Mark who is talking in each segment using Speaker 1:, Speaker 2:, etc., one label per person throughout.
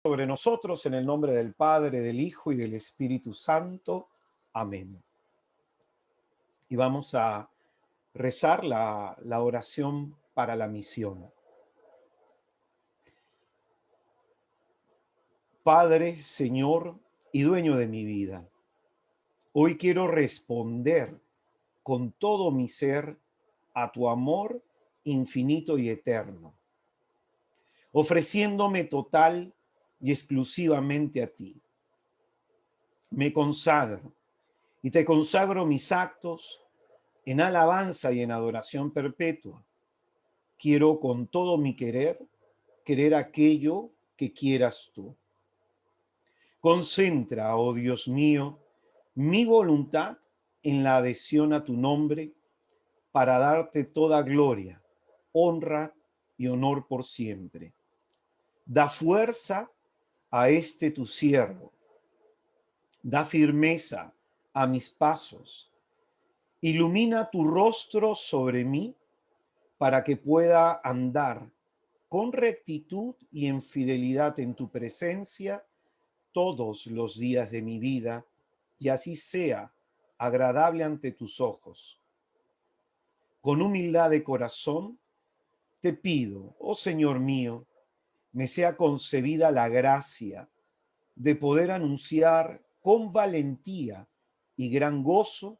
Speaker 1: Sobre nosotros en el nombre del Padre, del Hijo y del Espíritu Santo. Amén. Y vamos a rezar la oración para la misión. Padre, Señor y dueño de mi vida, hoy quiero responder con todo mi ser a tu amor infinito y eterno, ofreciéndome total y exclusivamente a ti. Me consagro y te consagro mis actos en alabanza y en adoración perpetua. Quiero con todo mi querer aquello que quieras tú. Concentra, oh Dios mío, mi voluntad en la adhesión a tu nombre para darte toda gloria, honra y honor por siempre. Da fuerza a este tu siervo. Da firmeza a mis pasos. Ilumina tu rostro sobre mí para que pueda andar con rectitud y en fidelidad en tu presencia todos los días de mi vida, y así sea agradable ante tus ojos. Con humildad de corazón te pido, oh Señor mío, me sea concebida la gracia de poder anunciar con valentía y gran gozo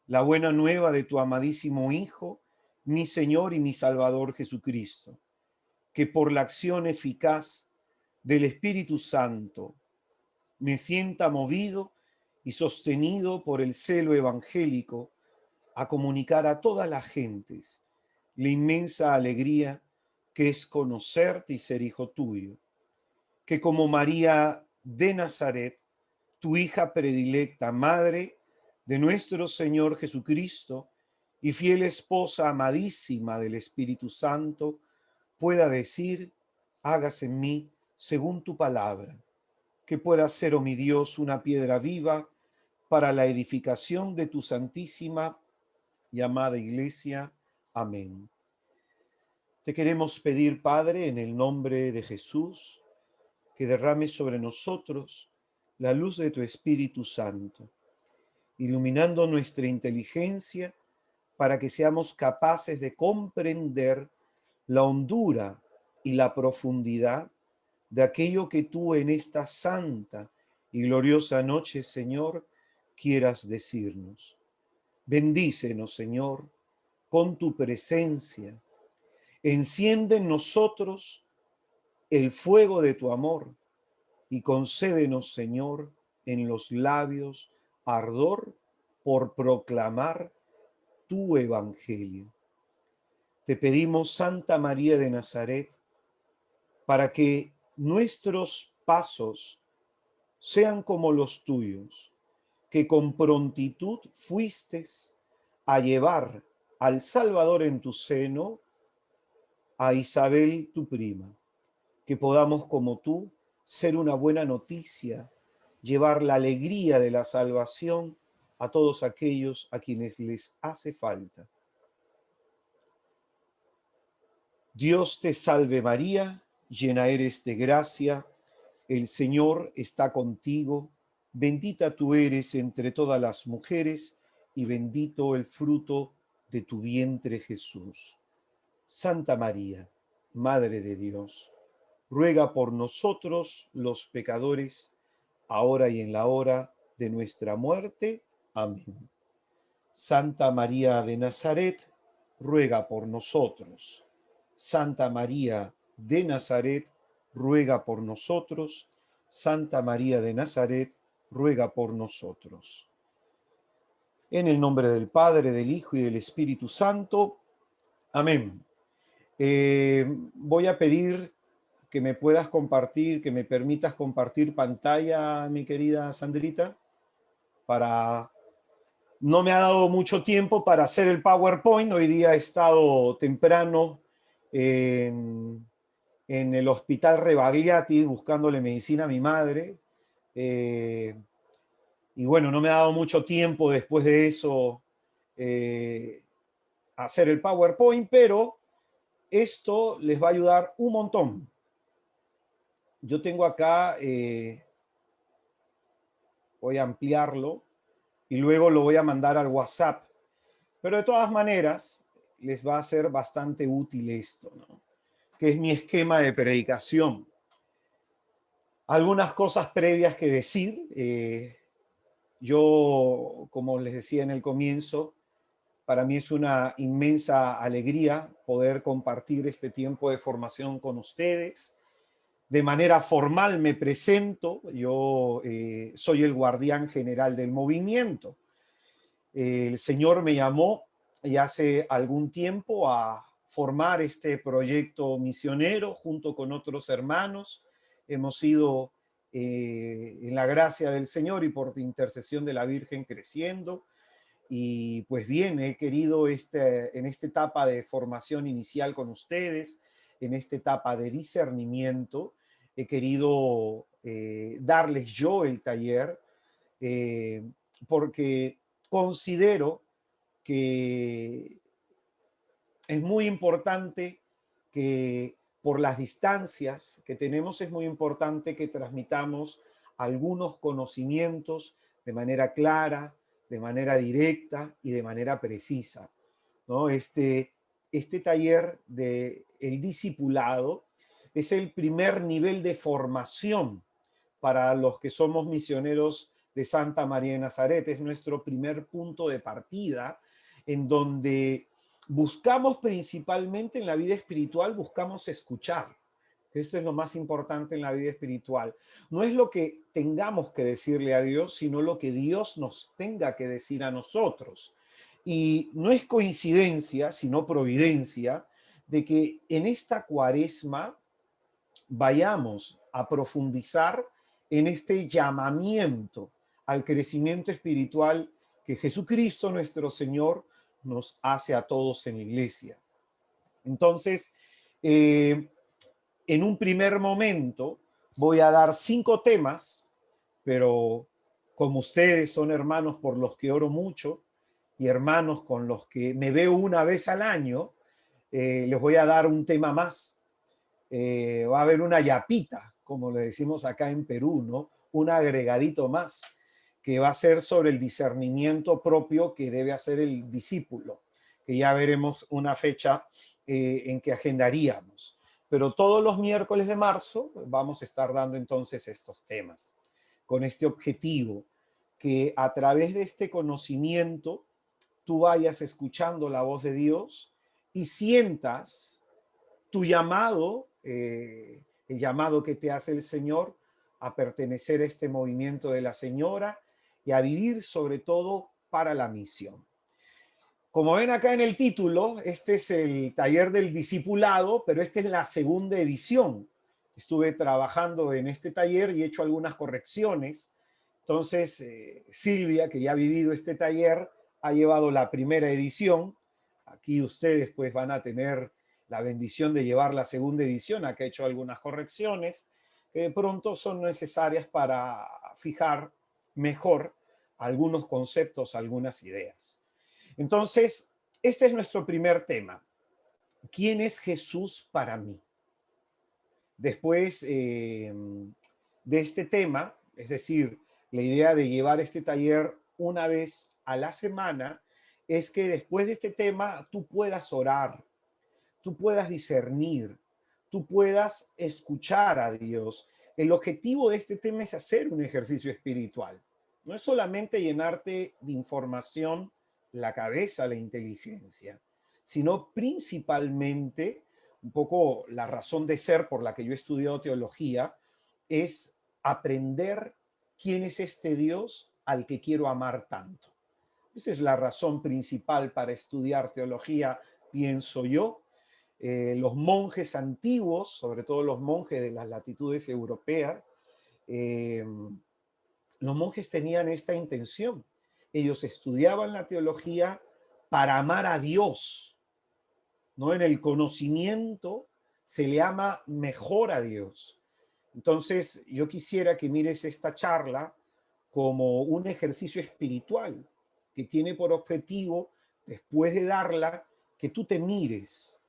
Speaker 1: la buena nueva de tu amadísimo Hijo, mi Señor y mi Salvador Jesucristo, que por la acción eficaz del Espíritu Santo me sienta movido y sostenido por el celo evangélico a comunicar a todas las gentes la inmensa alegría que es conocerte y ser hijo tuyo, que como María de Nazaret, tu hija predilecta, madre de nuestro Señor Jesucristo y fiel esposa amadísima del Espíritu Santo, pueda decir, hágase en mí según tu palabra, que pueda ser, oh mi Dios, una piedra viva para la edificación de tu santísima y amada Iglesia. Amén. Te queremos pedir, Padre, en el nombre de Jesús, que derrames sobre nosotros la luz de tu Espíritu Santo, iluminando nuestra inteligencia para que seamos capaces de comprender la hondura y la profundidad de aquello que tú en esta santa y gloriosa noche, Señor, quieras decirnos. Bendícenos, Señor, con tu presencia. Enciende en nosotros el fuego de tu amor y concédenos, Señor, en los labios ardor por proclamar tu evangelio. Te pedimos, Santa María de Nazaret, para que nuestros pasos sean como los tuyos, que con prontitud fuiste a llevar al Salvador en tu seno, a Isabel tu prima, que podamos como tú ser una buena noticia, llevar la alegría de la salvación a todos aquellos a quienes les hace falta. Dios te salve María, llena eres de gracia, el Señor está contigo, bendita tú eres entre todas las mujeres y bendito el fruto de tu vientre Jesús. Santa María, Madre de Dios, ruega por nosotros los pecadores, ahora y en la hora de nuestra muerte. Amén. Santa María de Nazaret, ruega por nosotros. Santa María de Nazaret, ruega por nosotros. Santa María de Nazaret, ruega por nosotros. En el nombre del Padre, del Hijo y del Espíritu Santo. Amén. Voy a pedir que me puedas compartir, que me permitas compartir pantalla, mi querida Sandrita, para... No me ha dado mucho tiempo para hacer el PowerPoint. Hoy día he estado temprano en el hospital Rebagliati buscándole medicina a mi madre. Y bueno, no me ha dado mucho tiempo después de eso hacer el PowerPoint, pero esto les va a ayudar un montón. yo tengo acá, voy a ampliarlo y luego lo voy a mandar al WhatsApp. Pero de todas maneras, les va a ser bastante útil esto, ¿no? Que es mi esquema de predicación. Algunas cosas previas que decir. Yo, como les decía en el comienzo, para mí es una inmensa alegría poder compartir este tiempo de formación con ustedes. De manera formal me presento, yo soy el guardián general del movimiento. El Señor me llamó ya hace algún tiempo a formar este proyecto misionero junto con otros hermanos. Hemos ido en la gracia del Señor y por intercesión de la Virgen creciendo. Y pues bien, he querido en esta etapa de formación inicial con ustedes, en esta etapa de discernimiento, he querido darles yo el taller porque considero que es muy importante que por las distancias que tenemos, es muy importante que transmitamos algunos conocimientos de manera clara, de manera directa y de manera precisa, ¿no? Este taller de el discipulado es el primer nivel de formación para los que somos misioneros de Santa María de Nazaret. Es nuestro primer punto de partida en donde buscamos principalmente en la vida espiritual, buscamos escuchar. Eso es lo más importante en la vida espiritual. No es lo que tengamos que decirle a Dios, sino lo que Dios nos tenga que decir a nosotros. Y no es coincidencia, sino providencia, de que en esta cuaresma vayamos a profundizar en este llamamiento al crecimiento espiritual que Jesucristo nuestro Señor nos hace a todos en la iglesia. Entonces, en un primer momento voy a dar 5 temas, pero como ustedes son hermanos por los que oro mucho y hermanos con los que me veo una vez al año, les voy a dar un tema más. Va a haber una yapita, como le decimos acá en Perú, ¿no? Un agregadito más, que va a ser sobre el discernimiento propio que debe hacer el discípulo, que ya veremos una fecha en que agendaríamos. Pero todos los miércoles de marzo vamos a estar dando entonces estos temas, con este objetivo, que a través de este conocimiento tú vayas escuchando la voz de Dios y sientas tu llamado, el llamado que te hace el Señor a pertenecer a este movimiento de la Señora y a vivir sobre todo para la misión. Como ven acá en el título, este es el taller del discipulado, pero esta es la segunda edición. Estuve trabajando en este taller y he hecho algunas correcciones. Entonces, Silvia, que ya ha vivido este taller, ha llevado la primera edición. Aquí ustedes pues van a tener la bendición de llevar la segunda edición, a que he hecho algunas correcciones que de pronto son necesarias para fijar mejor algunos conceptos, algunas ideas. Entonces, este es nuestro primer tema. ¿Quién es Jesús para mí? Después de este tema, es decir, la idea de llevar este taller una vez a la semana, es que después de este tema tú puedas orar, tú puedas discernir, tú puedas escuchar a Dios. El objetivo de este tema es hacer un ejercicio espiritual. No es solamente llenarte de información la cabeza, la inteligencia, sino principalmente, un poco la razón de ser por la que yo he estudiado teología, es aprender quién es este Dios al que quiero amar tanto. Esa es la razón principal para estudiar teología, pienso yo. Los monjes antiguos, sobre todo los monjes de las latitudes europeas, los monjes tenían esta intención. Ellos estudiaban la teología para amar a Dios, ¿no? En el conocimiento se le ama mejor a Dios. Entonces, yo quisiera que mires esta charla como un ejercicio espiritual que tiene por objetivo, después de darla, que tú te mires,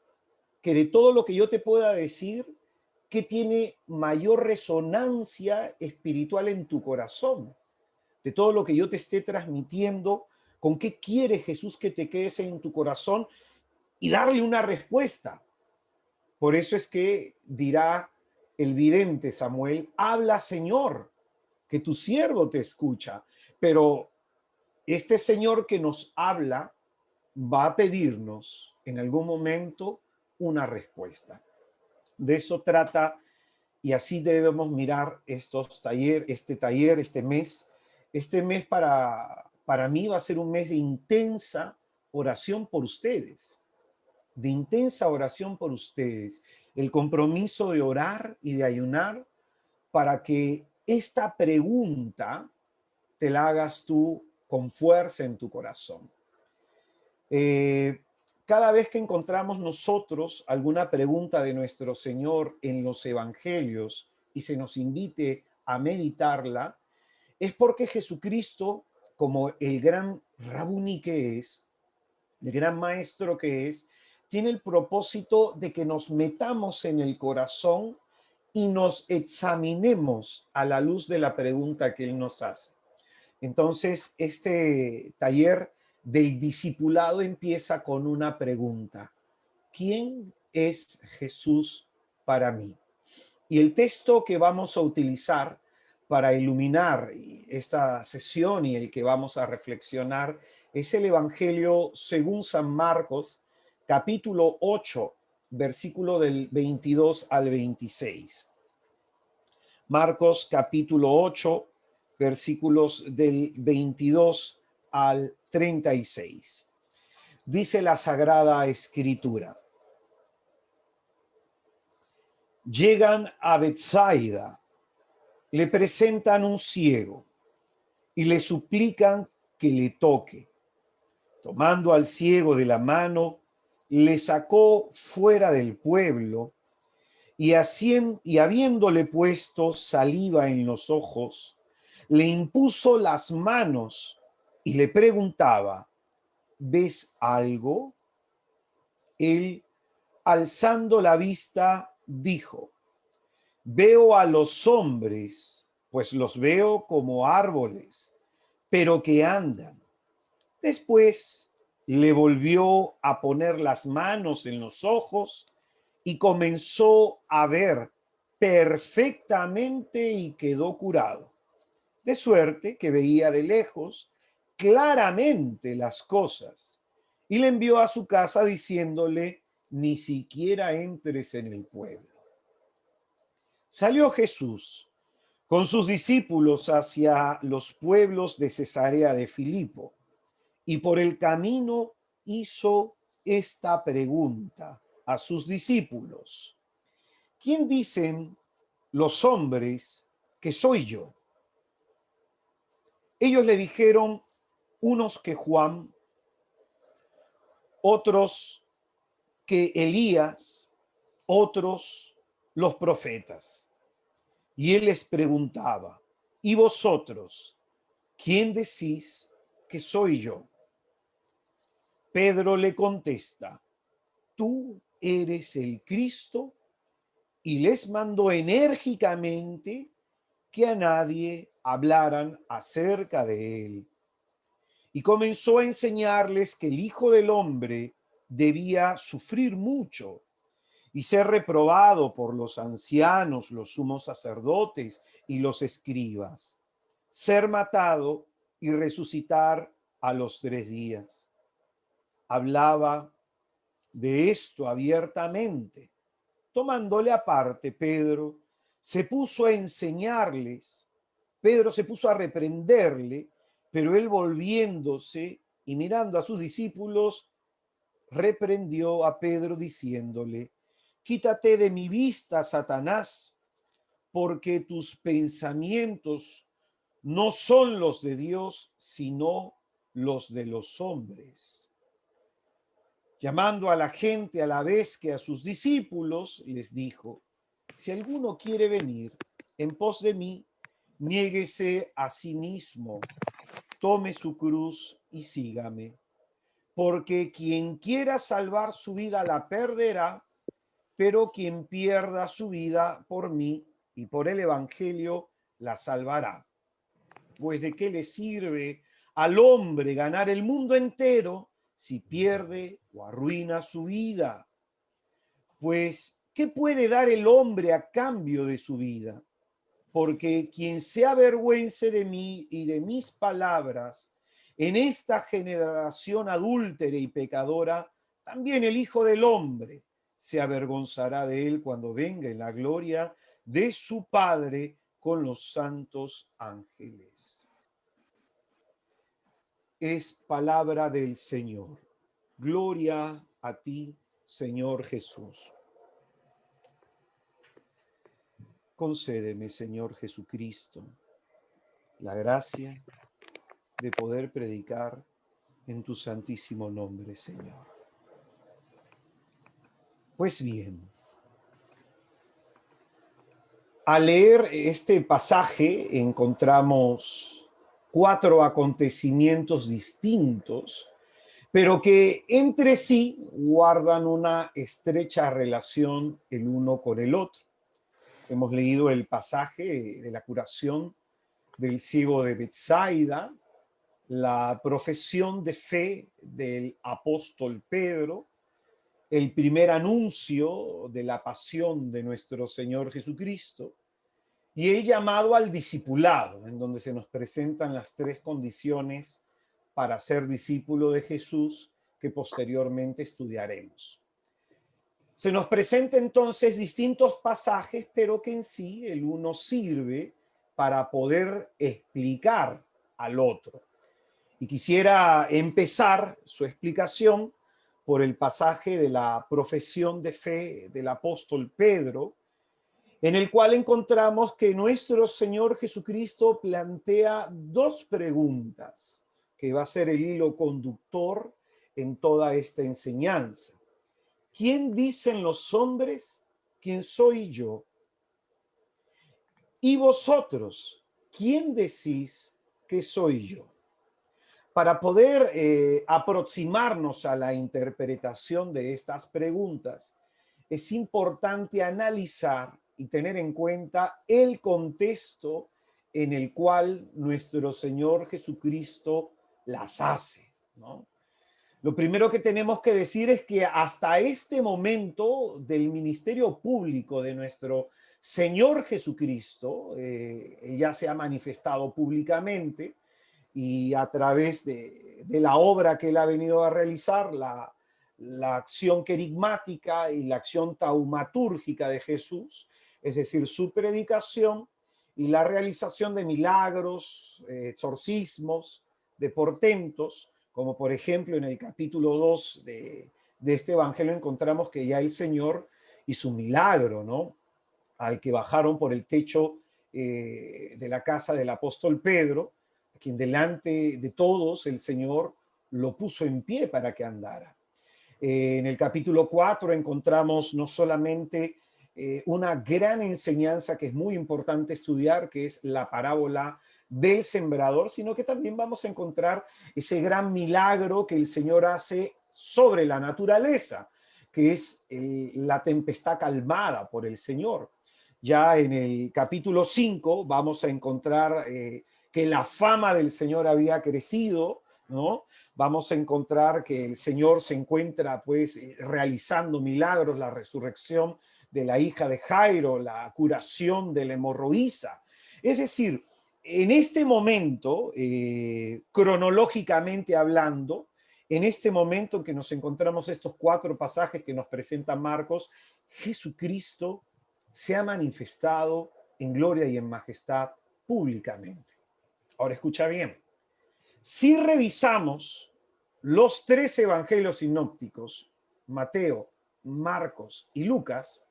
Speaker 1: que de todo lo que yo te pueda decir, qué tiene mayor resonancia espiritual en tu corazón, de todo lo que yo te esté transmitiendo, con qué quiere Jesús que te quedes en tu corazón y darle una respuesta. Por eso es que dirá el vidente Samuel, habla Señor, que tu siervo te escucha. Pero este Señor que nos habla va a pedirnos en algún momento una respuesta. De eso trata y así debemos mirar este taller, este mes. Este mes para mí va a ser un mes de intensa oración por ustedes, de intensa oración por ustedes. El compromiso de orar y de ayunar para que esta pregunta te la hagas tú con fuerza en tu corazón. Cada vez que encontramos nosotros alguna pregunta de nuestro Señor en los evangelios y se nos invite a meditarla, es porque Jesucristo, como el gran rabuni que es, el gran maestro que es, tiene el propósito de que nos metamos en el corazón y nos examinemos a la luz de la pregunta que Él nos hace. Entonces, este taller del discipulado empieza con una pregunta. ¿Quién es Jesús para mí? Y el texto que vamos a utilizar para iluminar esta sesión y el que vamos a reflexionar es el Evangelio según San Marcos, capítulo 8, versículo del 22 al 26. Marcos capítulo 8, versículos del 22 al 36. Dice la Sagrada Escritura. Llegan a Betsaida, le presentan un ciego y le suplican que le toque. Tomando al ciego de la mano, le sacó fuera del pueblo y habiéndole puesto saliva en los ojos, le impuso las manos y le preguntaba, ¿ves algo? Él, alzando la vista, dijo, veo a los hombres, pues los veo como árboles, pero que andan. Después le volvió a poner las manos en los ojos y comenzó a ver perfectamente y quedó curado. De suerte que veía de lejos claramente las cosas. Y le envió a su casa diciéndole, ni siquiera entres en el pueblo. Salió Jesús con sus discípulos hacia los pueblos de Cesarea de Filipo y por el camino hizo esta pregunta a sus discípulos. ¿Quién dicen los hombres que soy yo? Ellos le dijeron, unos que Juan, otros que Elías, otros los profetas. Y él les preguntaba, ¿y vosotros, quién decís que soy yo? Pedro le contesta, tú eres el Cristo, y les mandó enérgicamente que a nadie hablaran acerca de él. Y comenzó a enseñarles que el Hijo del Hombre debía sufrir mucho y ser reprobado por los ancianos, los sumos sacerdotes y los escribas, ser matado y resucitar a los 3 días. Hablaba de esto abiertamente. Tomándole aparte, Pedro se puso a enseñarles, Pedro se puso a reprenderle, pero él volviéndose y mirando a sus discípulos, reprendió a Pedro diciéndole, quítate de mi vista, Satanás, porque tus pensamientos no son los de Dios, sino los de los hombres. Llamando a la gente a la vez que a sus discípulos, les dijo, si alguno quiere venir en pos de mí, niéguese a sí mismo, tome su cruz y sígame. Porque quien quiera salvar su vida la perderá, pero quien pierda su vida por mí y por el Evangelio la salvará. Pues ¿de qué le sirve al hombre ganar el mundo entero si pierde o arruina su vida? Pues, ¿qué puede dar el hombre a cambio de su vida? Porque quien se avergüence de mí y de mis palabras en esta generación adúltera y pecadora, también el Hijo del Hombre se avergonzará de él cuando venga en la gloria de su Padre con los santos ángeles. Es palabra del Señor. Gloria a ti, Señor Jesús. Concédeme, Señor Jesucristo, la gracia de poder predicar en tu santísimo nombre, Señor. Pues bien, al leer este pasaje encontramos 4 acontecimientos distintos, pero que entre sí guardan una estrecha relación el uno con el otro. Hemos leído el pasaje de la curación del ciego de Betsaida, la profesión de fe del apóstol Pedro, el primer anuncio de la pasión de nuestro Señor Jesucristo y el llamado al discipulado, en donde se nos presentan las 3 condiciones para ser discípulo de Jesús que posteriormente estudiaremos. Se nos presenta entonces distintos pasajes, pero que en sí el uno sirve para poder explicar al otro. Y quisiera empezar su explicación por el pasaje de la profesión de fe del apóstol Pedro, en el cual encontramos que nuestro Señor Jesucristo plantea 2 preguntas, que va a ser el hilo conductor en toda esta enseñanza. ¿Quién dicen los hombres? ¿Quién soy yo? Y vosotros, ¿quién decís que soy yo? Para poder aproximarnos a la interpretación de estas preguntas, es importante analizar y tener en cuenta el contexto en el cual nuestro Señor Jesucristo las hace, ¿no? Lo primero que tenemos que decir es que hasta este momento del ministerio público de nuestro Señor Jesucristo, ya se ha manifestado públicamente y a través de la obra que él ha venido a realizar, la acción querigmática y la acción taumatúrgica de Jesús, es decir, su predicación y la realización de milagros, exorcismos, de portentos, como por ejemplo en el capítulo 2 de este evangelio encontramos que ya el Señor hizo un milagro, ¿no? Al que bajaron por el techo de la casa del apóstol Pedro, a quien delante de todos el Señor lo puso en pie para que andara. En el capítulo 4 encontramos no solamente una gran enseñanza que es muy importante estudiar, que es la parábola del sembrador, sino que también vamos a encontrar ese gran milagro que el Señor hace sobre la naturaleza, que es la tempestad calmada por el Señor. Ya en el capítulo 5 vamos a encontrar que la fama del Señor había crecido, ¿no? Vamos a encontrar que el Señor se encuentra pues realizando milagros, la resurrección de la hija de Jairo, la curación de la hemorroísa. Es decir, en este momento, cronológicamente hablando, en este momento en que nos encontramos estos 4 pasajes que nos presenta Marcos, Jesucristo se ha manifestado en gloria y en majestad públicamente. Ahora escucha bien. Si revisamos los 3 evangelios sinópticos, Mateo, Marcos y Lucas,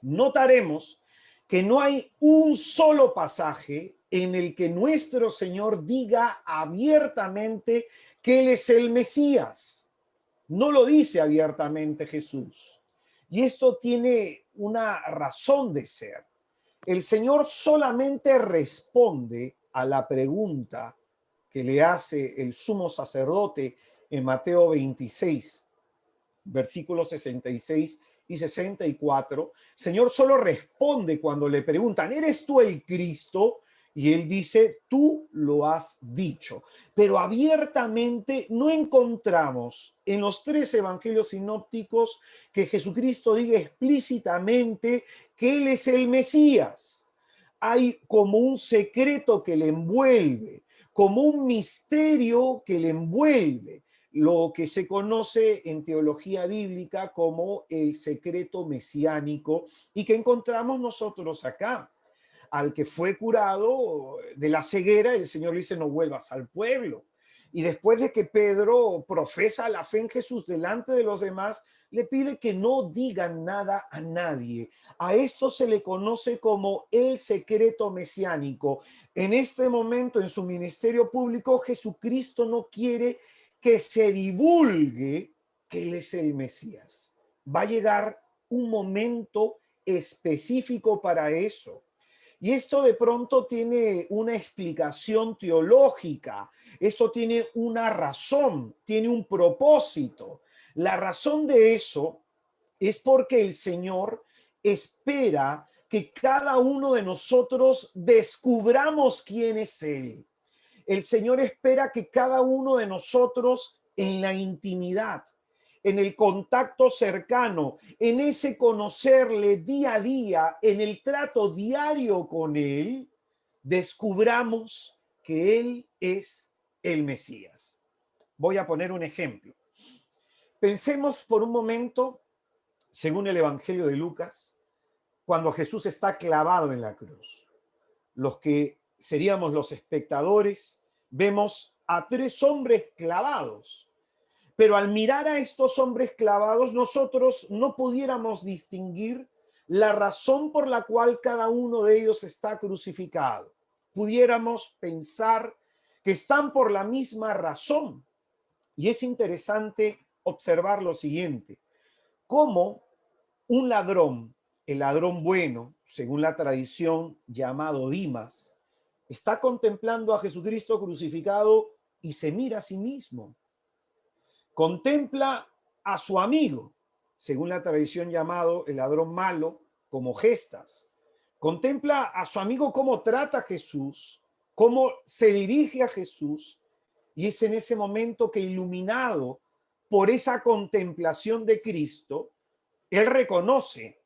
Speaker 1: notaremos que no hay un solo pasaje en el que nuestro Señor diga abiertamente que Él es el Mesías. No lo dice abiertamente Jesús. Y esto tiene una razón de ser. El Señor solamente responde a la pregunta que le hace el sumo sacerdote en Mateo 26, versículos 66 y 64, el Señor solo responde cuando le preguntan, ¿eres tú el Cristo? Y él dice, tú lo has dicho. Pero abiertamente no encontramos en los 3 evangelios sinópticos que Jesucristo diga explícitamente que Él es el Mesías. Hay como un secreto que le envuelve, como un misterio que le envuelve, lo que se conoce en teología bíblica como el secreto mesiánico y que encontramos nosotros acá. Al que fue curado de la ceguera, el Señor le dice, no vuelvas al pueblo. Y después de que Pedro profesa la fe en Jesús delante de los demás, le pide que no digan nada a nadie. A esto se le conoce como el secreto mesiánico. En este momento, en su ministerio público, Jesucristo no quiere que se divulgue que Él es el Mesías. Va a llegar un momento específico para eso. Y esto de pronto tiene una explicación teológica, esto tiene una razón, tiene un propósito. La razón de eso es porque el Señor espera que cada uno de nosotros descubramos quién es Él. El Señor espera que cada uno de nosotros en la intimidad, en el contacto cercano, en ese conocerle día a día, en el trato diario con Él, descubramos que Él es el Mesías. Voy a poner un ejemplo. Pensemos por un momento, según el Evangelio de Lucas, cuando Jesús está clavado en la cruz. Los que seríamos los espectadores, vemos a 3 hombres clavados. Pero al mirar a estos hombres clavados, nosotros no pudiéramos distinguir la razón por la cual cada uno de ellos está crucificado. Pudiéramos pensar que están por la misma razón. Y es interesante observar lo siguiente, cómo un ladrón, el ladrón bueno, según la tradición llamado Dimas, está contemplando a Jesucristo crucificado y se mira a sí mismo. Contempla a su amigo, según la tradición llamado el ladrón malo, como Gestas. Contempla a su amigo cómo trata a Jesús, cómo se dirige a Jesús, y es en ese momento que, iluminado por esa contemplación de Cristo, él reconoce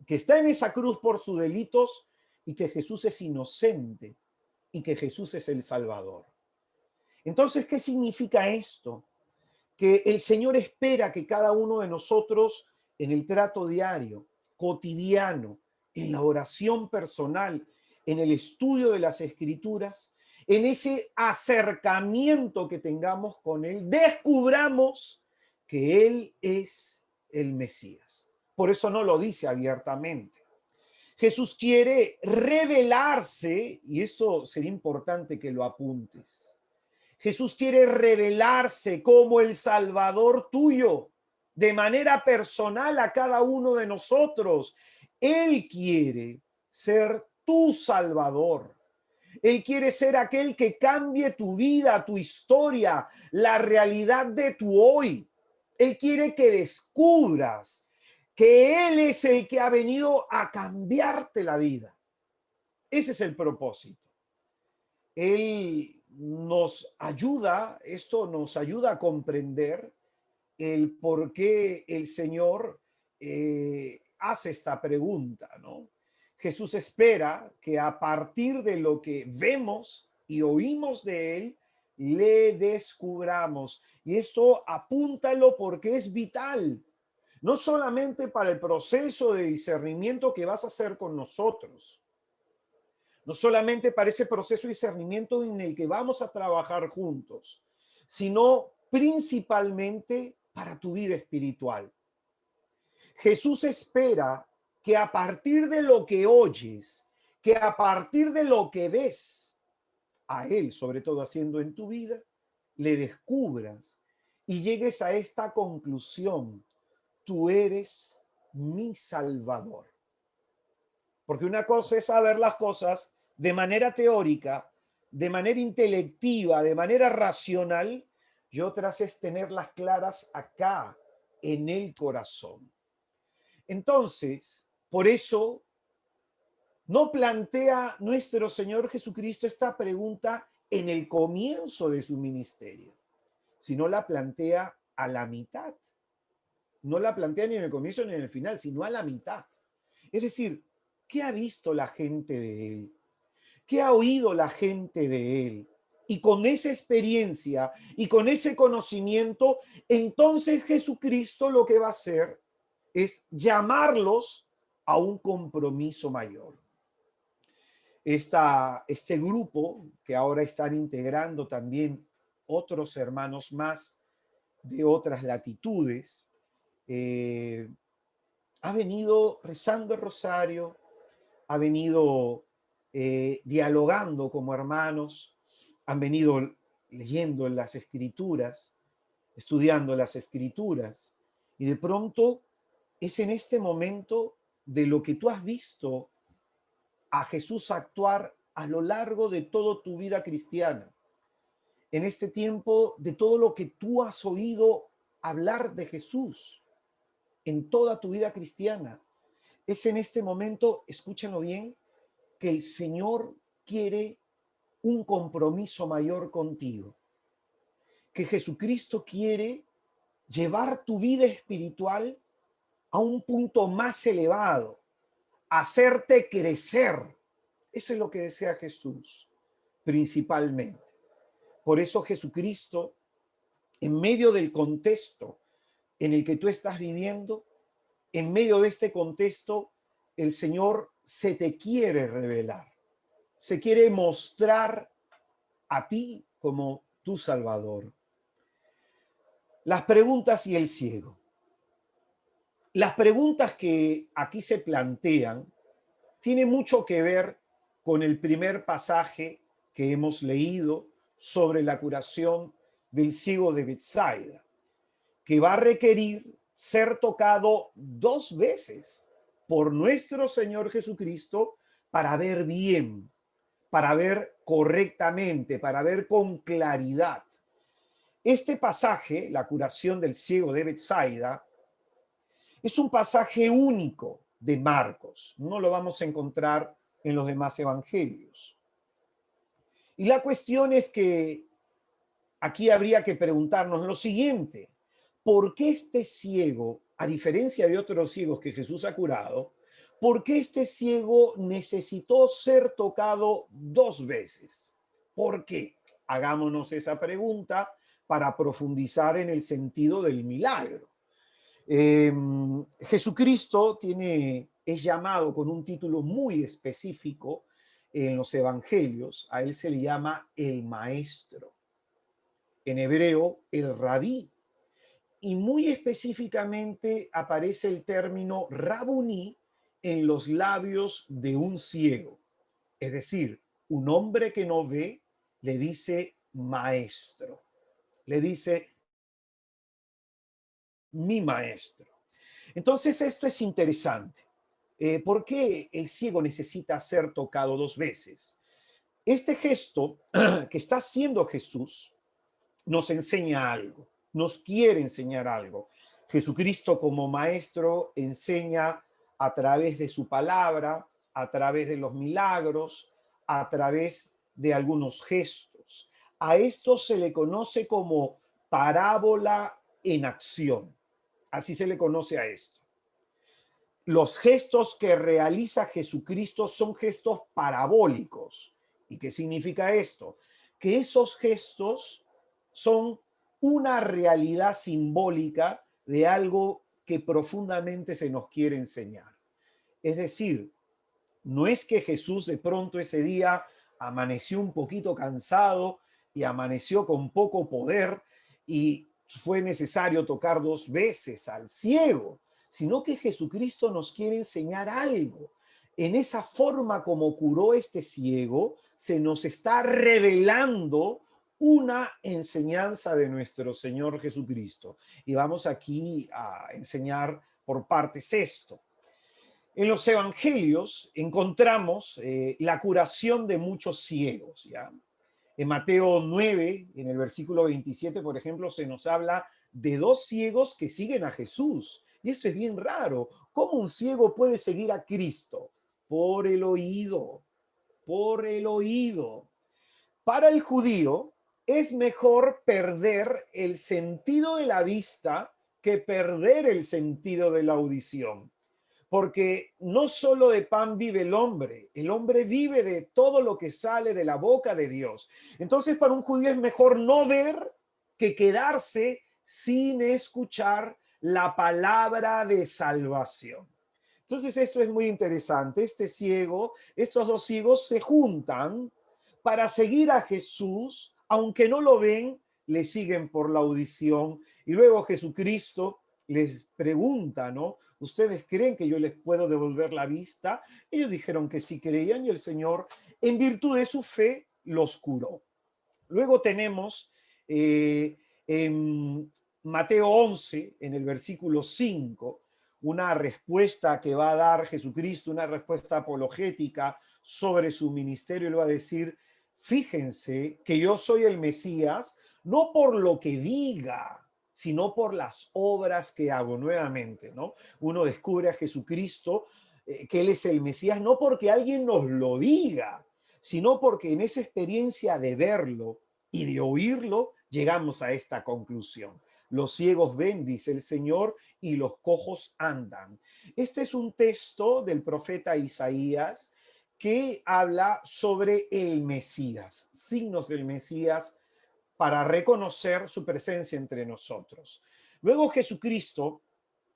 Speaker 1: que está en esa cruz por sus delitos y que Jesús es inocente y que Jesús es el Salvador. Entonces, ¿qué significa esto? Que el Señor espera que cada uno de nosotros en el trato diario, cotidiano, en la oración personal, en el estudio de las Escrituras, en ese acercamiento que tengamos con Él, descubramos que Él es el Mesías. Por eso no lo dice abiertamente. Jesús quiere revelarse, y esto sería importante que lo apuntes. Jesús quiere revelarse como el Salvador tuyo, de manera personal a cada uno de nosotros. Él quiere ser tu Salvador. Él quiere ser aquel que cambie tu vida, tu historia, la realidad de tu hoy. Él quiere que descubras que Él es el que ha venido a cambiarte la vida. Ese es el propósito. Él nos ayuda, esto nos ayuda a comprender el por qué el Señor hace esta pregunta, ¿no? Jesús espera que a partir de lo que vemos y oímos de Él, le descubramos. Y esto apúntalo porque es vital, no solamente para el proceso de discernimiento que vas a hacer con nosotros, no solamente para ese proceso de discernimiento en el que vamos a trabajar juntos, sino principalmente para tu vida espiritual. Jesús espera que a partir de lo que oyes, que a partir de lo que ves, a Él, sobre todo haciendo en tu vida, le descubras y llegues a esta conclusión: tú eres mi Salvador. Porque una cosa es saber las cosas de manera teórica, de manera intelectiva, de manera racional, y otras es tenerlas claras acá, en el corazón. Entonces, por eso no plantea nuestro Señor Jesucristo esta pregunta en el comienzo de su ministerio, sino la plantea a la mitad. No la plantea ni en el comienzo ni en el final, sino a la mitad. Es decir, ¿qué ha visto la gente de él? ¿Qué ha oído la gente de él? Y con esa experiencia y con ese conocimiento, entonces Jesucristo lo que va a hacer es llamarlos a un compromiso mayor. Este grupo que ahora están integrando también otros hermanos más de otras latitudes, ha venido rezando el rosario, ha venido dialogando como hermanos, han venido leyendo las escrituras, estudiando las escrituras, y de pronto es en este momento de lo que tú has visto a Jesús actuar a lo largo de toda tu vida cristiana, en este tiempo de todo lo que tú has oído hablar de Jesús en toda tu vida cristiana. Es en este momento, escúchenlo bien, que el Señor quiere un compromiso mayor contigo, que Jesucristo quiere llevar tu vida espiritual a un punto más elevado, hacerte crecer. Eso es lo que desea Jesús, principalmente. Por eso Jesucristo, en medio del contexto en el que tú estás viviendo, en medio de este contexto, el Señor se te quiere revelar, se quiere mostrar a ti como tu Salvador. Las preguntas y el ciego. Las preguntas que aquí se plantean tienen mucho que ver con el primer pasaje que hemos leído sobre la curación del ciego de Betsaida, que va a requerir ser tocado 2 veces por nuestro Señor Jesucristo para ver bien, para ver correctamente, para ver con claridad. Este pasaje, la curación del ciego de Betsaida, es un pasaje único de Marcos. No lo vamos a encontrar en los demás evangelios. Y la cuestión es que aquí habría que preguntarnos lo siguiente: ¿por qué este ciego, a diferencia de otros ciegos que Jesús ha curado, por qué este ciego necesitó ser tocado 2 veces? ¿Por qué? Hagámonos esa pregunta para profundizar en el sentido del milagro. Jesucristo es llamado con un título muy específico en los evangelios. A él se le llama el maestro, en hebreo el rabí, y muy específicamente aparece el término rabuní en los labios de un ciego. Es decir, un hombre que no ve le dice maestro, le dice mi maestro. Entonces esto es interesante. ¿Por qué el ciego necesita ser tocado 2 veces? Este gesto que está haciendo Jesús nos enseña algo, nos quiere enseñar algo. Jesucristo como maestro enseña a través de su palabra, a través de los milagros, a través de algunos gestos. A esto se le conoce como parábola en acción. Así se le conoce a esto. Los gestos que realiza Jesucristo son gestos parabólicos. ¿Y qué significa esto? Que esos gestos son una realidad simbólica de algo que profundamente se nos quiere enseñar. Es decir, no es que Jesús de pronto ese día amaneció un poquito cansado y amaneció con poco poder y fue necesario tocar 2 veces al ciego, sino que Jesucristo nos quiere enseñar algo. En esa forma como curó este ciego, se nos está revelando una enseñanza de nuestro Señor Jesucristo. Y vamos aquí a enseñar por partes esto. En los evangelios encontramos la curación de muchos ciegos, ¿ya? En Mateo 9, en el versículo 27, por ejemplo, se nos habla de 2 ciegos que siguen a Jesús. Y esto es bien raro. ¿Cómo un ciego puede seguir a Cristo? Por el oído, por el oído. Para el judío es mejor perder el sentido de la vista que perder el sentido de la audición. Porque no solo de pan vive el hombre vive de todo lo que sale de la boca de Dios. Entonces, para un judío es mejor no ver que quedarse sin escuchar la palabra de salvación. Entonces, esto es muy interesante. Estos dos ciegos se juntan para seguir a Jesús, aunque no lo ven, le siguen por la audición. Y luego Jesucristo les pregunta, ¿no? ¿Ustedes creen que yo les puedo devolver la vista? Ellos dijeron que sí creían y el Señor, en virtud de su fe, los curó. Luego tenemos en Mateo 11, en el versículo 5, una respuesta que va a dar Jesucristo, una respuesta apologética sobre su ministerio. Él va a decir, fíjense que yo soy el Mesías, no por lo que diga, sino por las obras que hago. Nuevamente, ¿no? Uno descubre a Jesucristo, que Él es el Mesías, no porque alguien nos lo diga, sino porque en esa experiencia de verlo y de oírlo, llegamos a esta conclusión. Los ciegos ven, dice el Señor, y los cojos andan. Este es un texto del profeta Isaías que habla sobre el Mesías, signos del Mesías para reconocer su presencia entre nosotros. Luego Jesucristo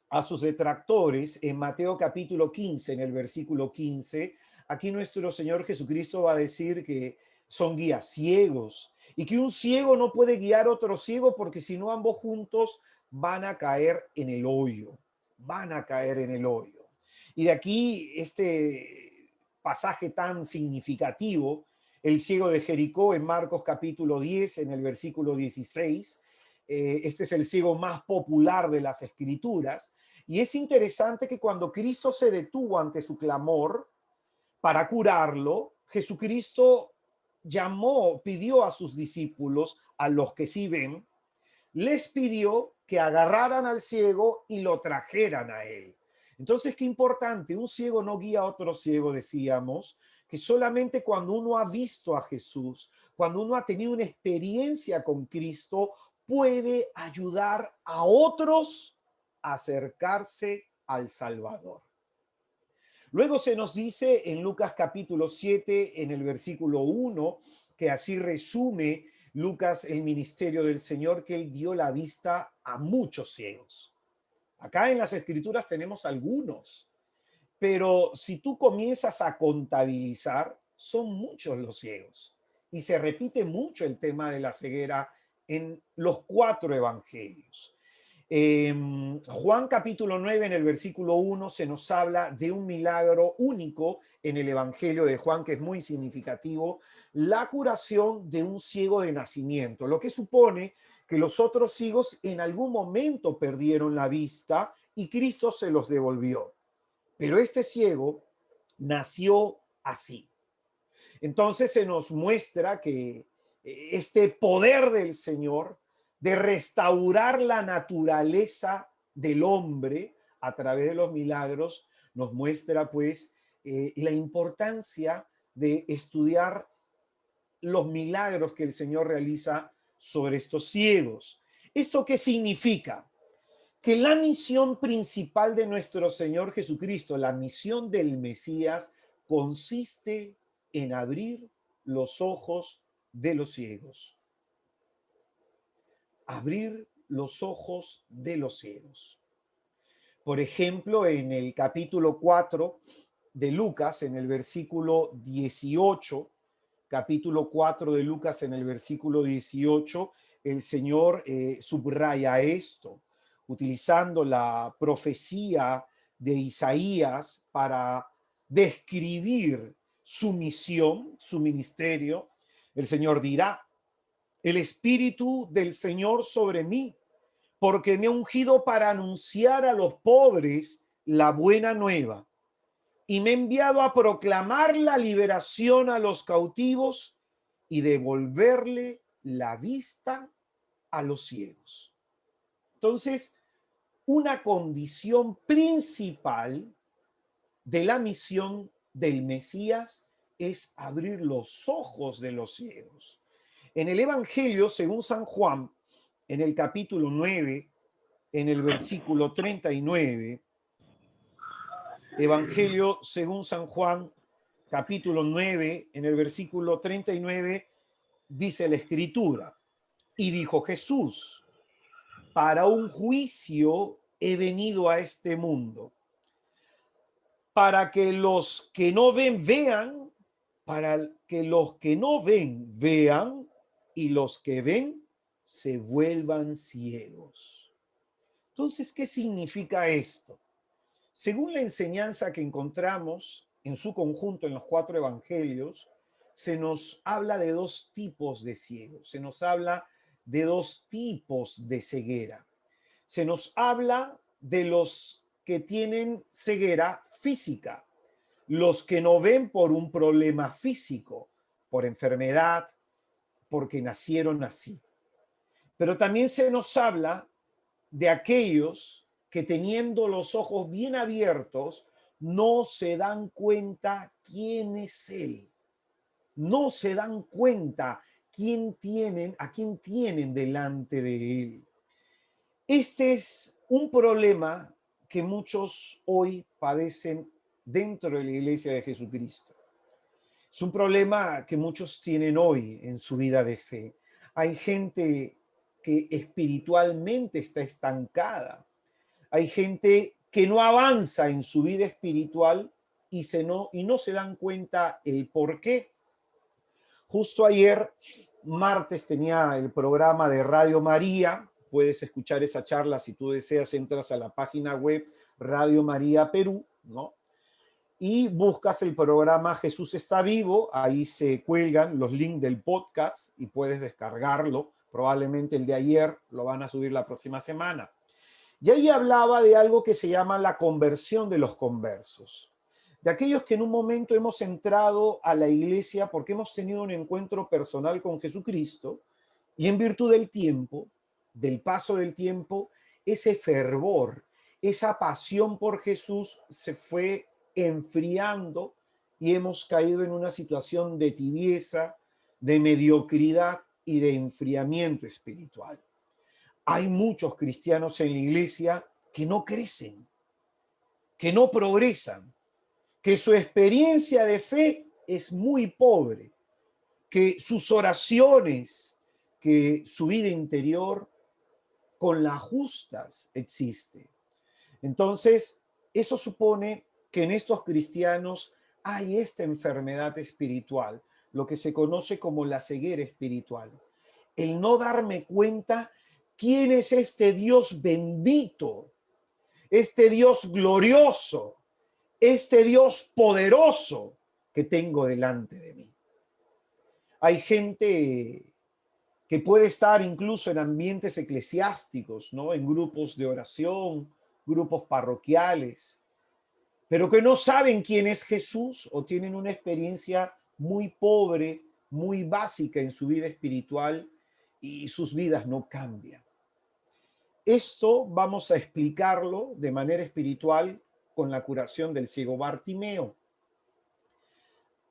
Speaker 1: a sus detractores en Mateo capítulo 15, en el versículo 15, aquí nuestro Señor Jesucristo va a decir que son guías ciegos y que un ciego no puede guiar a otro ciego porque si no ambos juntos van a caer en el hoyo, van a caer en el hoyo. Y de aquí este pasaje tan significativo, el ciego de Jericó en Marcos capítulo 10, en el versículo 16, este es el ciego más popular de las escrituras. Y es interesante que cuando Cristo se detuvo ante su clamor para curarlo, Jesucristo pidió a sus discípulos, a los que sí ven, les pidió que agarraran al ciego y lo trajeran a él. Entonces, qué importante, un ciego no guía a otro ciego, decíamos, que solamente cuando uno ha visto a Jesús, cuando uno ha tenido una experiencia con Cristo, puede ayudar a otros a acercarse al Salvador. Luego se nos dice en Lucas capítulo 7, en el versículo 1, que así resume Lucas el ministerio del Señor, que él dio la vista a muchos ciegos. Acá en las escrituras tenemos algunos, pero si tú comienzas a contabilizar, son muchos los ciegos. Y se repite mucho el tema de la ceguera en los 4 evangelios. Juan capítulo 9, en el versículo 1, se nos habla de un milagro único en el Evangelio de Juan, que es muy significativo, la curación de un ciego de nacimiento, lo que supone que los otros ciegos en algún momento perdieron la vista y Cristo se los devolvió. Pero este ciego nació así. Entonces se nos muestra que este poder del Señor de restaurar la naturaleza del hombre a través de los milagros nos muestra pues la importancia de estudiar los milagros que el Señor realiza sobre estos ciegos. ¿Esto qué significa? Que la misión principal de nuestro Señor Jesucristo, la misión del Mesías, consiste en abrir los ojos de los ciegos. Abrir los ojos de los ciegos. Por ejemplo, en el capítulo 4 de Lucas, en el versículo 18, capítulo 4 de Lucas, en el versículo 18, el Señor subraya esto, utilizando la profecía de Isaías para describir su misión, su ministerio. El Señor dirá, el Espíritu del Señor sobre mí, porque me ha ungido para anunciar a los pobres la buena nueva y me ha enviado a proclamar la liberación a los cautivos y devolverle la vista a los ciegos. Entonces, una condición principal de la misión del Mesías es abrir los ojos de los ciegos. En el Evangelio, según San Juan, en el capítulo 9, en el versículo 39, Evangelio según San Juan, capítulo 9, en el versículo 39, dice la Escritura, y dijo Jesús, para un juicio he venido a este mundo, para que los que no ven vean, para que los que no ven vean, y los que ven se vuelvan ciegos. Entonces, ¿qué significa esto? Según la enseñanza que encontramos en su conjunto en los 4 evangelios, se nos habla de 2 tipos de ciegos, se nos habla de 2 tipos de ceguera. Se nos habla de los que tienen ceguera física, los que no ven por un problema físico, por enfermedad, porque nacieron así. Pero también se nos habla de aquellos que teniendo los ojos bien abiertos, no se dan cuenta quién es Él. No se dan cuenta a quién tienen delante de Él. Este es un problema que muchos hoy padecen dentro de la Iglesia de Jesucristo. Es un problema que muchos tienen hoy en su vida de fe. Hay gente que espiritualmente está estancada. Hay gente que no avanza en su vida espiritual y no se dan cuenta el por qué. Justo ayer, martes, tenía el programa de Radio María. Puedes escuchar esa charla si tú deseas, entras a la página web Radio María Perú, ¿no? Y buscas el programa Jesús está vivo, ahí se cuelgan los links del podcast y puedes descargarlo. Probablemente el de ayer lo van a subir la próxima semana. Y ahí hablaba de algo que se llama la conversión de los conversos, de aquellos que en un momento hemos entrado a la iglesia porque hemos tenido un encuentro personal con Jesucristo y en virtud del tiempo, del paso del tiempo, ese fervor, esa pasión por Jesús se fue enfriando y hemos caído en una situación de tibieza, de mediocridad y de enfriamiento espiritual. Hay muchos cristianos en la iglesia que no crecen, que no progresan, que su experiencia de fe es muy pobre, que sus oraciones, que su vida interior con las justas existe. Entonces, eso supone que en estos cristianos hay esta enfermedad espiritual, lo que se conoce como la ceguera espiritual. El no darme cuenta quién es este Dios bendito, este Dios glorioso, este Dios poderoso que tengo delante de mí. Hay gente que puede estar incluso en ambientes eclesiásticos, ¿no? En grupos de oración, grupos parroquiales, pero que no saben quién es Jesús o tienen una experiencia muy pobre, muy básica en su vida espiritual y sus vidas no cambian. Esto vamos a explicarlo de manera espiritual con la curación del ciego Bartimeo.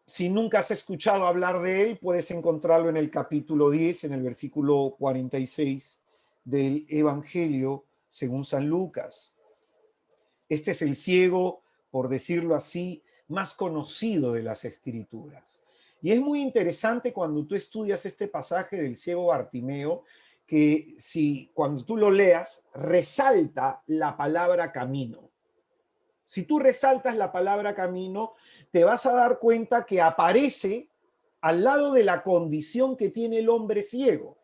Speaker 1: Si nunca has escuchado hablar de él, puedes encontrarlo en el capítulo 10, en el versículo 46 del Evangelio según San Lucas. Este es el ciego, por decirlo así, más conocido de las Escrituras. Y es muy interesante cuando tú estudias este pasaje del ciego Bartimeo, que si cuando tú lo leas, resalta la palabra camino. Si tú resaltas la palabra camino, te vas a dar cuenta que aparece al lado de la condición que tiene el hombre ciego.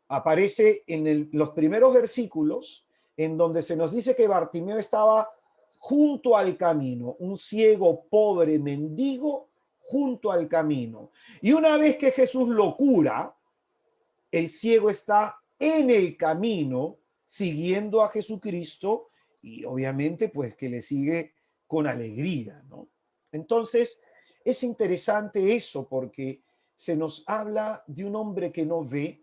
Speaker 1: Aparece en los primeros versículos, en donde se nos dice que Bartimeo estaba junto al camino, un ciego, pobre, mendigo, junto al camino. Y una vez que Jesús lo cura, el ciego está en el camino, siguiendo a Jesucristo y obviamente pues que le sigue con alegría, ¿no? Entonces, es interesante eso porque se nos habla de un hombre que no ve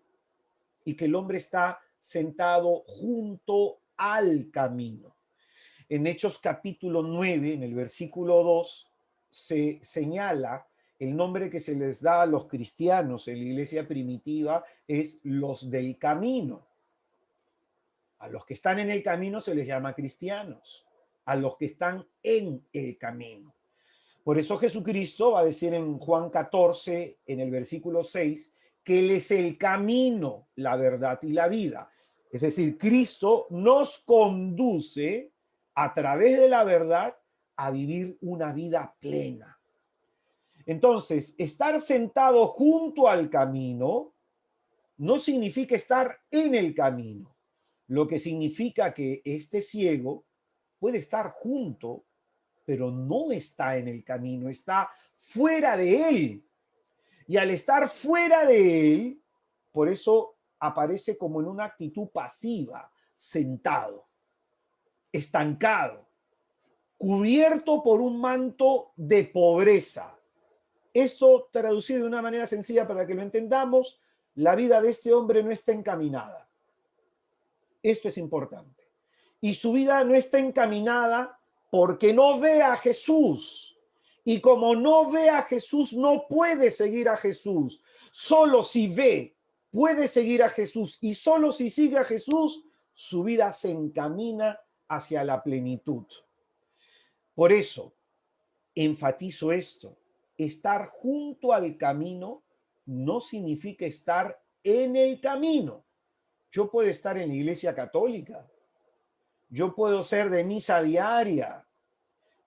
Speaker 1: y que el hombre está sentado junto al camino. En Hechos capítulo 9, en el versículo 2, se señala el nombre que se les da a los cristianos en la iglesia primitiva es los del camino. A los que están en el camino se les llama cristianos, a los que están en el camino. Por eso Jesucristo va a decir en Juan 14, en el versículo 6, que Él es el camino, la verdad y la vida. Es decir, Cristo nos conduce a través de la verdad a vivir una vida plena. Entonces, estar sentado junto al camino no significa estar en el camino, lo que significa que este ciego puede estar junto, pero no está en el camino, está fuera de él. Y al estar fuera de él, por eso aparece como en una actitud pasiva, sentado, estancado, cubierto por un manto de pobreza. Esto traducido de una manera sencilla para que lo entendamos, la vida de este hombre no está encaminada. Esto es importante. Y su vida no está encaminada porque no ve a Jesús. Y como no ve a Jesús, no puede seguir a Jesús. Solo si ve, puede seguir a Jesús. Y solo si sigue a Jesús, su vida se encamina hacia la plenitud. Por eso, enfatizo esto. Estar junto al camino no significa estar en el camino. Yo puedo estar en la iglesia católica. Yo puedo ser de misa diaria.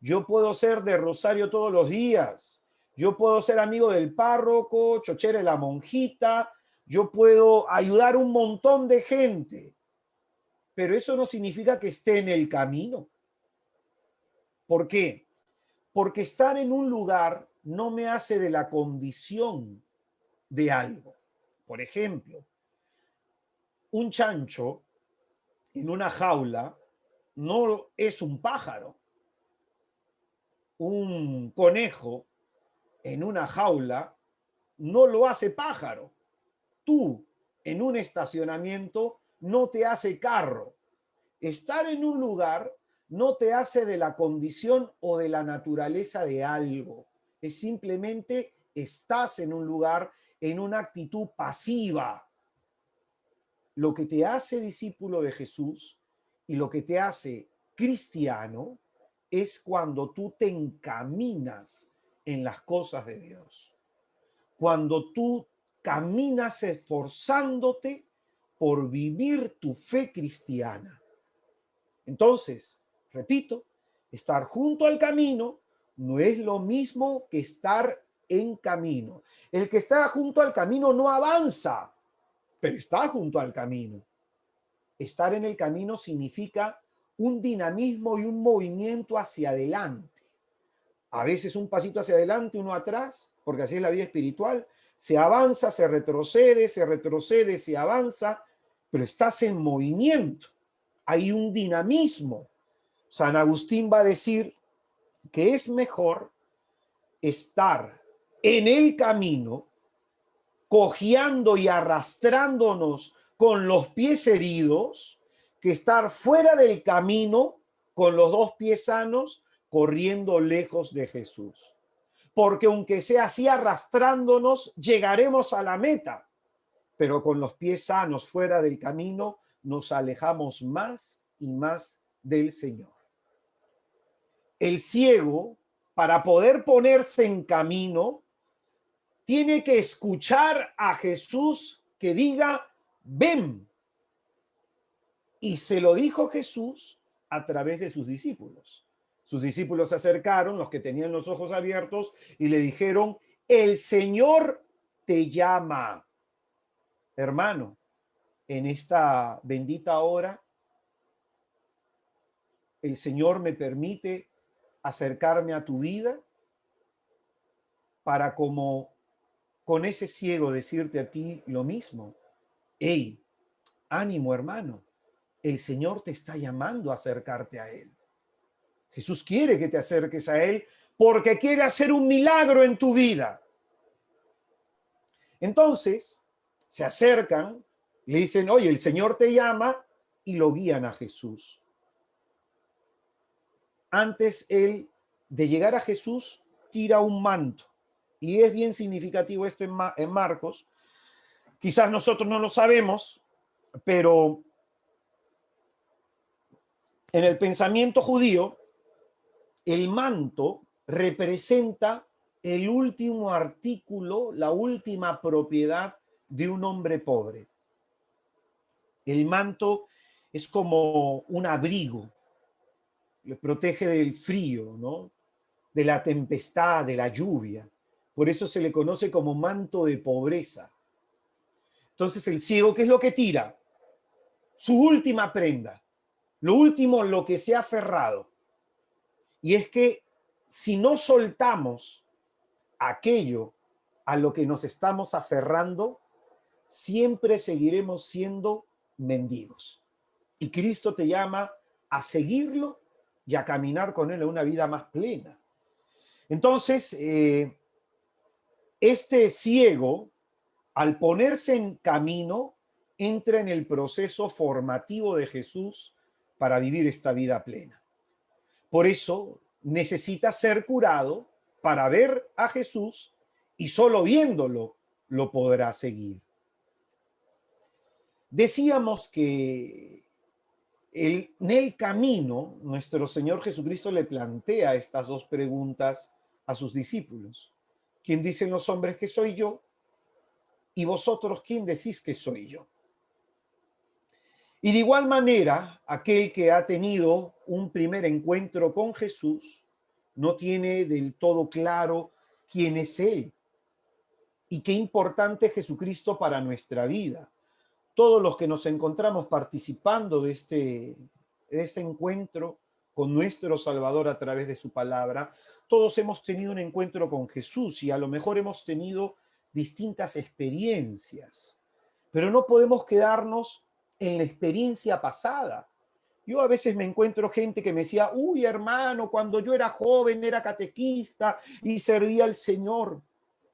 Speaker 1: Yo puedo ser de rosario todos los días. Yo puedo ser amigo del párroco, chochera de la monjita. Yo puedo ayudar a un montón de gente. Pero eso no significa que esté en el camino. ¿Por qué? Porque estar en un lugar no me hace de la condición de algo. Por ejemplo, un chancho en una jaula no es un pájaro. Un conejo en una jaula no lo hace pájaro. Tú en un estacionamiento no te hace carro. Estar en un lugar no te hace de la condición o de la naturaleza de algo. Es simplemente estás en un lugar en una actitud pasiva. Lo que te hace discípulo de Jesús y lo que te hace cristiano es cuando tú te encaminas en las cosas de Dios. Cuando tú caminas esforzándote por vivir tu fe cristiana. Entonces, repito, estar junto al camino no es lo mismo que estar en camino. El que está junto al camino no avanza, pero está junto al camino. Estar en el camino significa un dinamismo y un movimiento hacia adelante. A veces un pasito hacia adelante, uno atrás, porque así es la vida espiritual. Se avanza, se retrocede, se avanza, pero estás en movimiento. Hay un dinamismo. San Agustín va a decir que es mejor estar en el camino, cojeando y arrastrándonos con los pies heridos, que estar fuera del camino con los dos pies sanos, corriendo lejos de Jesús. Porque aunque sea así arrastrándonos, llegaremos a la meta, pero con los pies sanos fuera del camino, nos alejamos más y más del Señor. El ciego, para poder ponerse en camino, tiene que escuchar a Jesús que diga, ven. Y se lo dijo Jesús a través de sus discípulos. Sus discípulos se acercaron, los que tenían los ojos abiertos, y le dijeron, el Señor te llama. Hermano, en esta bendita hora, el Señor me permite acercarme a tu vida para como con ese ciego decirte a ti lo mismo. Hey, ánimo, hermano. El Señor te está llamando a acercarte a Él. Jesús quiere que te acerques a Él porque quiere hacer un milagro en tu vida. Entonces, se acercan, le dicen, oye, el Señor te llama, y lo guían a Jesús. Antes él de llegar a Jesús tira un manto. Y es bien significativo esto en Marcos. Quizás nosotros no lo sabemos, pero en el pensamiento judío, el manto representa el último artículo, la última propiedad de un hombre pobre. El manto es como un abrigo, le protege del frío, ¿no? De la tempestad, de la lluvia. Por eso se le conoce como manto de pobreza. Entonces el ciego, ¿qué es lo que tira? Su última prenda, lo último en lo que se ha aferrado. Y es que si no soltamos aquello a lo que nos estamos aferrando, siempre seguiremos siendo mendigos. Y Cristo te llama a seguirlo y a caminar con él en una vida más plena. Entonces, este ciego, al ponerse en camino, entra en el proceso formativo de Jesús para vivir esta vida plena. Por eso necesita ser curado para ver a Jesús y solo viéndolo lo podrá seguir. Decíamos que en el camino nuestro Señor Jesucristo le plantea estas dos preguntas a sus discípulos. ¿Quién dicen los hombres que soy yo? ¿Y vosotros quién decís que soy yo? Y de igual manera, aquel que ha tenido un primer encuentro con Jesús no tiene del todo claro quién es Él y qué importante es Jesucristo para nuestra vida. Todos los que nos encontramos participando de este encuentro con nuestro Salvador a través de su palabra, todos hemos tenido un encuentro con Jesús y a lo mejor hemos tenido distintas experiencias, pero no podemos quedarnos en la experiencia pasada. Yo a veces me encuentro gente que me decía, uy, hermano, cuando yo era joven era catequista y servía al Señor.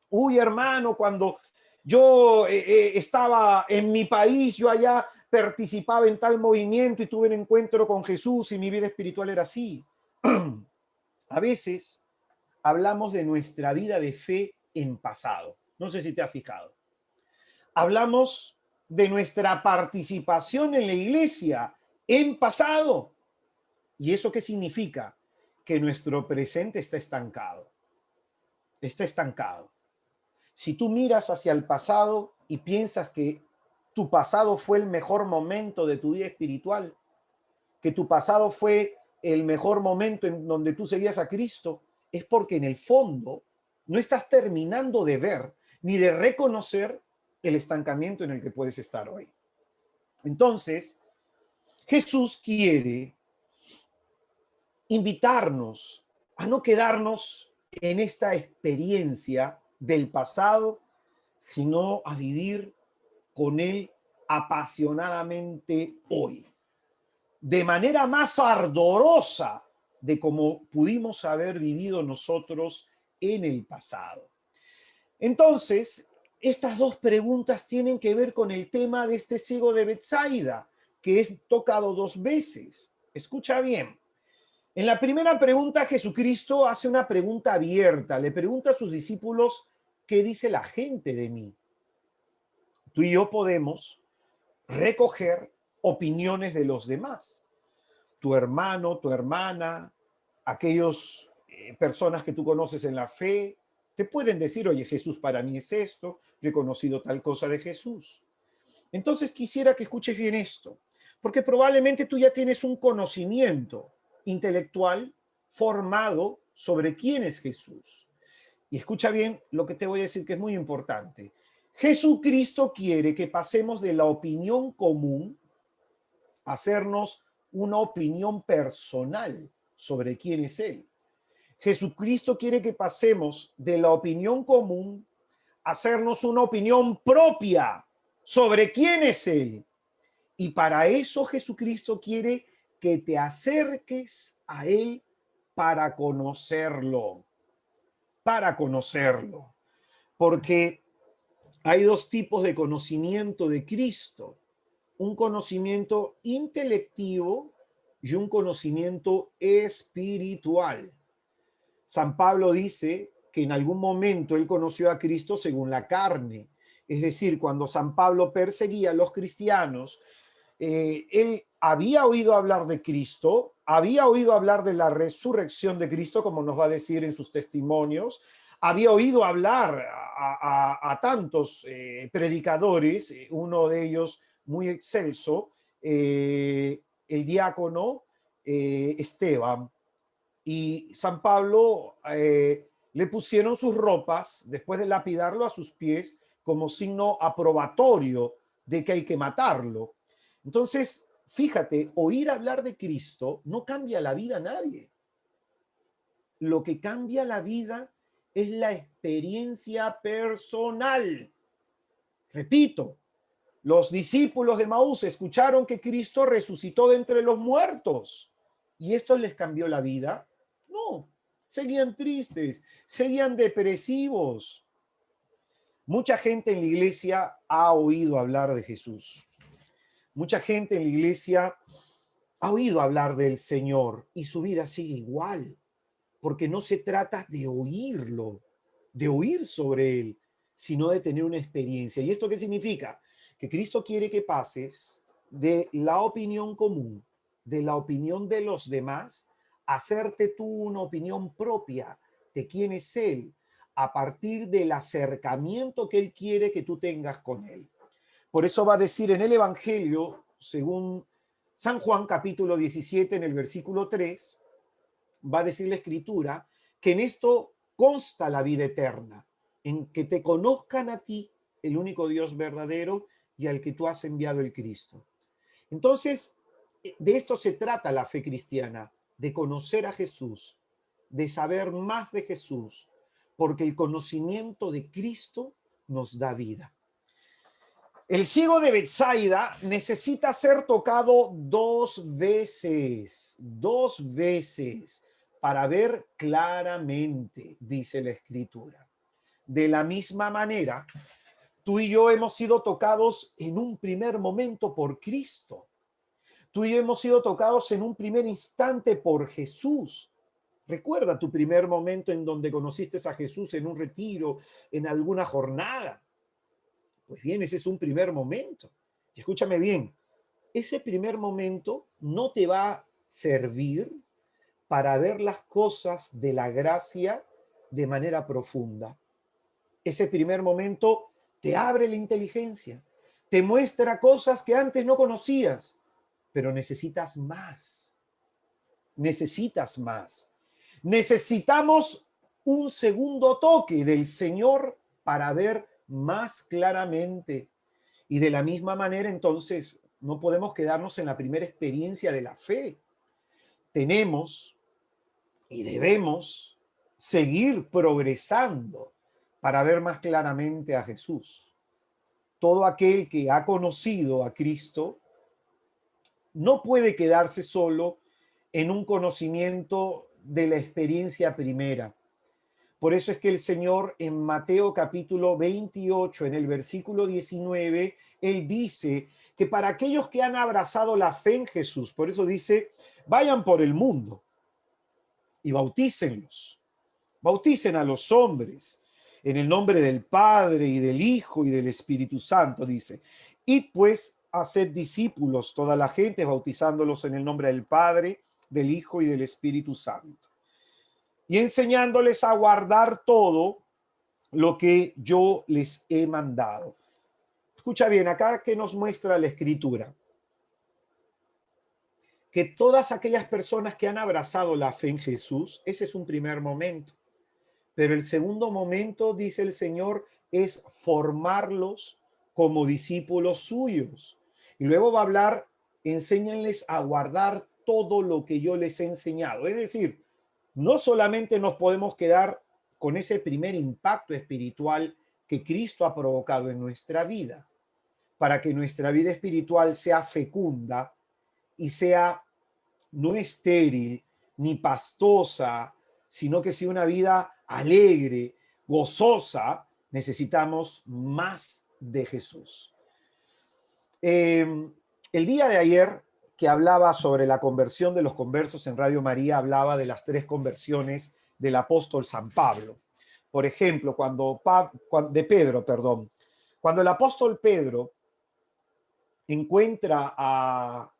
Speaker 1: Uy, hermano, cuando yo estaba en mi país, yo allá participaba en tal movimiento y tuve un encuentro con Jesús y mi vida espiritual era así. A veces hablamos de nuestra vida de fe en pasado. No sé si te has fijado. Hablamos de nuestra participación en la iglesia en pasado. ¿Y eso qué significa? Que nuestro presente está estancado. Está estancado. Si tú miras hacia el pasado y piensas que tu pasado fue el mejor momento de tu vida espiritual, que tu pasado fue el mejor momento en donde tú seguías a Cristo, es porque en el fondo no estás terminando de ver ni de reconocer el estancamiento en el que puedes estar hoy. Entonces, Jesús quiere invitarnos a no quedarnos en esta experiencia del pasado, sino a vivir con Él apasionadamente hoy, de manera más ardorosa de como pudimos haber vivido nosotros en el pasado. Entonces, estas dos preguntas tienen que ver con el tema de este ciego de Betsaida, que es tocado dos veces. Escucha bien. En la primera pregunta, Jesucristo hace una pregunta abierta. Le pregunta a sus discípulos, ¿qué dice la gente de mí? Tú y yo podemos recoger opiniones de los demás. Tu hermano, tu hermana, aquellos personas que tú conoces en la fe, te pueden decir, oye, Jesús para mí es esto, yo he conocido tal cosa de Jesús. Entonces quisiera que escuches bien esto, porque probablemente tú ya tienes un conocimiento intelectual formado sobre quién es Jesús. Y escucha bien lo que te voy a decir, que es muy importante. Jesucristo quiere que pasemos de la opinión común a hacernos una opinión personal sobre quién es Él. Jesucristo quiere que pasemos de la opinión común a hacernos una opinión propia sobre quién es Él. Y para eso Jesucristo quiere que te acerques a Él para conocerlo. Para conocerlo. Porque hay dos tipos de conocimiento de Cristo. un conocimiento intelectivo y un conocimiento espiritual. San Pablo dice que en algún momento él conoció a Cristo según la carne. Es decir, cuando San Pablo perseguía a los cristianos, él había oído hablar de Cristo, había oído hablar de la resurrección de Cristo, como nos va a decir en sus testimonios, había oído hablar a tantos predicadores, uno de ellos muy excelso, el diácono Esteban. Y San Pablo le pusieron sus ropas, después de lapidarlo, a sus pies, como signo aprobatorio de que hay que matarlo. Entonces, fíjate, oír hablar de Cristo no cambia la vida a nadie. Lo que cambia la vida es la experiencia personal. Repito, los discípulos de Maús escucharon que Cristo resucitó de entre los muertos. ¿Y esto les cambió la vida? No, seguían tristes, seguían depresivos. Mucha gente en la iglesia ha oído hablar de Jesús. Mucha gente en la iglesia ha oído hablar del Señor y su vida sigue igual, porque no se trata de oírlo, de oír sobre Él, sino de tener una experiencia. ¿Y esto qué significa? Que Cristo quiere que pases de la opinión común, de la opinión de los demás, a hacerte tú una opinión propia de quién es Él, a partir del acercamiento que Él quiere que tú tengas con Él. Por eso va a decir en el Evangelio, según San Juan capítulo 17, en el versículo 3, va a decir la Escritura, que en esto consta la vida eterna, en que te conozcan a ti, el único Dios verdadero, y al que tú has enviado el Cristo. Entonces, de esto se trata la fe cristiana, de conocer a Jesús, de saber más de Jesús, porque el conocimiento de Cristo nos da vida. El ciego de Betsaida necesita ser tocado dos veces, para ver claramente, dice la Escritura. De la misma manera, tú y yo hemos sido tocados en un primer momento por Cristo. Tú y yo hemos sido tocados en un primer instante por Jesús. Recuerda tu primer momento en donde conociste a Jesús en un retiro, en alguna jornada. Pues bien, ese es un primer momento. Y escúchame bien, ese primer momento no te va a servir para ver las cosas de la gracia de manera profunda. Ese primer momento te abre la inteligencia, te muestra cosas que antes no conocías, pero necesitas más. Necesitas más. Necesitamos un segundo toque del Señor para ver más claramente. Y de la misma manera, entonces, no podemos quedarnos en la primera experiencia de la fe. Tenemos y debemos seguir progresando para ver más claramente a Jesús. Todo aquel que ha conocido a Cristo no puede quedarse solo en un conocimiento de la experiencia primera. Por eso es que el Señor en Mateo capítulo 28, en el versículo 19, Él dice que para aquellos que han abrazado la fe en Jesús, por eso dice, vayan por el mundo y bautícenlos. Bauticen a los hombres en el nombre del Padre y del Hijo y del Espíritu Santo, dice. Y pues haced discípulos toda la gente, bautizándolos en el nombre del Padre, del Hijo y del Espíritu Santo. Y enseñándoles a guardar todo lo que yo les he mandado. Escucha bien, acá que nos muestra la Escritura, que todas aquellas personas que han abrazado la fe en Jesús, ese es un primer momento. Pero el segundo momento, dice el Señor, es formarlos como discípulos suyos. Y luego va a hablar, enséñenles a guardar todo lo que yo les he enseñado. Es decir, no solamente nos podemos quedar con ese primer impacto espiritual que Cristo ha provocado en nuestra vida, para que nuestra vida espiritual sea fecunda y sea no estéril ni pastosa, sino que sea una vida alegre, gozosa, necesitamos más de Jesús. El día de ayer que hablaba sobre la conversión de los conversos en Radio María, hablaba de las 3 conversiones del apóstol San Pablo. Por ejemplo, de Pedro, perdón. Cuando el apóstol Pedro encuentra a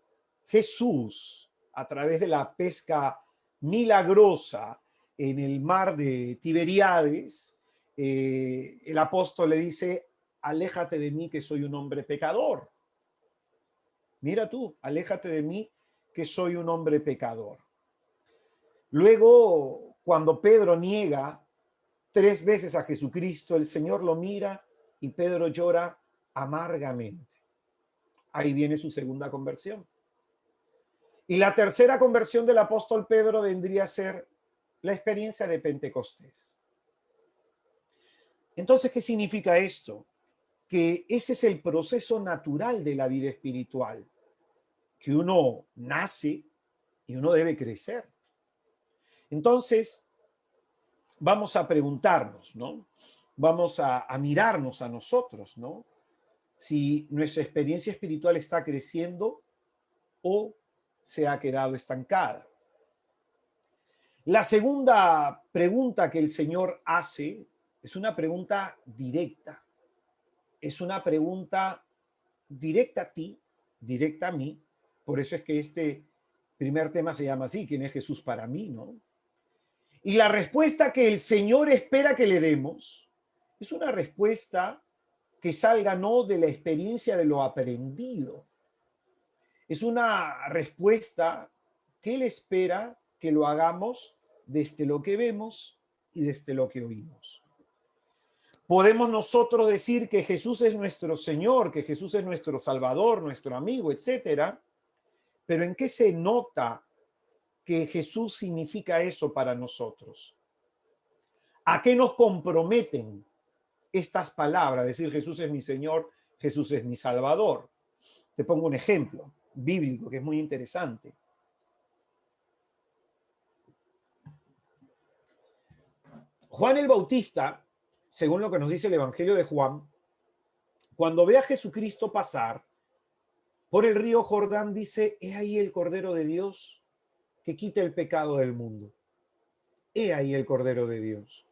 Speaker 1: Jesús a través de la pesca milagrosa en el mar de Tiberíades, el apóstol le dice, aléjate de mí que soy un hombre pecador. Mira tú, aléjate de mí que soy un hombre pecador. Luego, cuando Pedro niega 3 veces a Jesucristo, el Señor lo mira y Pedro llora amargamente. Ahí viene su segunda conversión. Y la tercera conversión del apóstol Pedro vendría a ser la experiencia de Pentecostés. Entonces, ¿qué significa esto? Que ese es el proceso natural de la vida espiritual, que uno nace y uno debe crecer. Entonces, vamos a preguntarnos, ¿no? Vamos a mirarnos a nosotros, ¿no? Si nuestra experiencia espiritual está creciendo o se ha quedado estancada. La segunda pregunta que el Señor hace es una pregunta directa. Es una pregunta directa a ti, directa a mí. Por eso es que este primer tema se llama así, ¿quién es Jesús para mí, no? Y la respuesta que el Señor espera que le demos es una respuesta que salga no de la experiencia de lo aprendido. Es una respuesta que Él espera que lo hagamos desde lo que vemos y desde lo que oímos. Podemos nosotros decir que Jesús es nuestro Señor, que Jesús es nuestro Salvador, nuestro amigo, etcétera, pero ¿en qué se nota que Jesús significa eso para nosotros? ¿A qué nos comprometen estas palabras? Decir Jesús es mi Señor, Jesús es mi Salvador. Te pongo un ejemplo bíblico que es muy interesante. Juan el Bautista, según lo que nos dice el Evangelio de Juan, cuando ve a Jesucristo pasar por el río Jordán, dice, he ahí el Cordero de Dios que quita el pecado del mundo. He ahí el Cordero de Dios.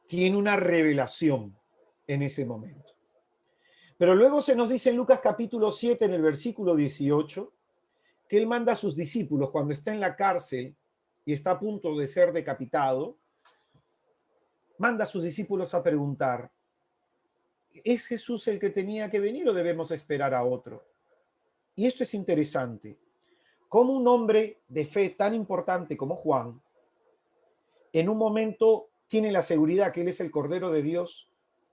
Speaker 1: Tiene una revelación en ese momento. Pero luego se nos dice en Lucas capítulo 7, en el versículo 18, que él manda a sus discípulos cuando está en la cárcel y está a punto de ser decapitado, manda a sus discípulos a preguntar, ¿es Jesús el que tenía que venir o debemos esperar a otro? Y esto es interesante. Cómo un hombre de fe tan importante como Juan, en un momento tiene la seguridad que él es el Cordero de Dios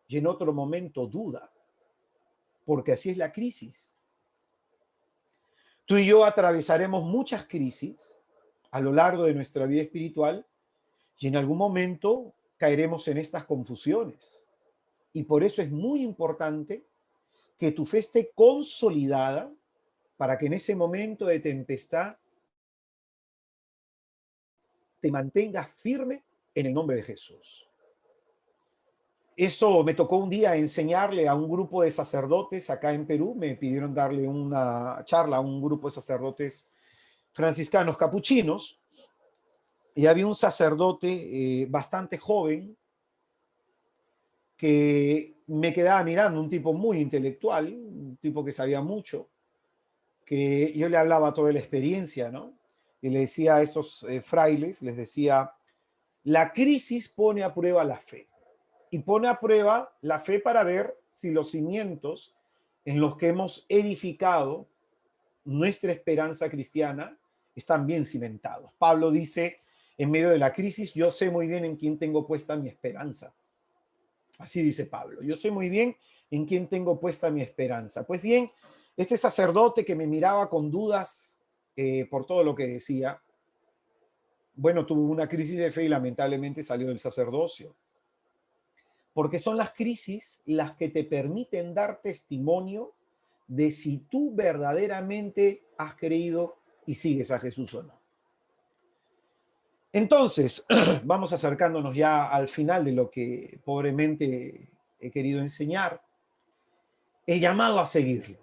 Speaker 1: y en otro momento duda, porque así es la crisis. Tú y yo atravesaremos muchas crisis a lo largo de nuestra vida espiritual y en algún momento caeremos en estas confusiones. Y por eso es muy importante que tu fe esté consolidada para que en ese momento de tempestad te mantengas firme en el nombre de Jesús. Eso me tocó un día enseñarle a un grupo de sacerdotes acá en Perú. Me pidieron darle una charla a un grupo de sacerdotes franciscanos capuchinos. Y había un sacerdote bastante joven que me quedaba mirando, un tipo muy intelectual, un tipo que sabía mucho, que yo le hablaba toda la experiencia, ¿no? Y le decía a estos frailes, les decía, la crisis pone a prueba la fe. Y pone a prueba la fe para ver si los cimientos en los que hemos edificado nuestra esperanza cristiana están bien cimentados. Pablo dice, en medio de la crisis, yo sé muy bien en quién tengo puesta mi esperanza. Así dice Pablo, yo sé muy bien en quién tengo puesta mi esperanza. Pues bien, este sacerdote que me miraba con dudas por todo lo que decía, bueno, tuvo una crisis de fe y lamentablemente salió del sacerdocio. Porque son las crisis las que te permiten dar testimonio de si tú verdaderamente has creído y sigues a Jesús o no. Entonces, vamos acercándonos ya al final de lo que pobremente he querido enseñar. El llamado a seguirlo.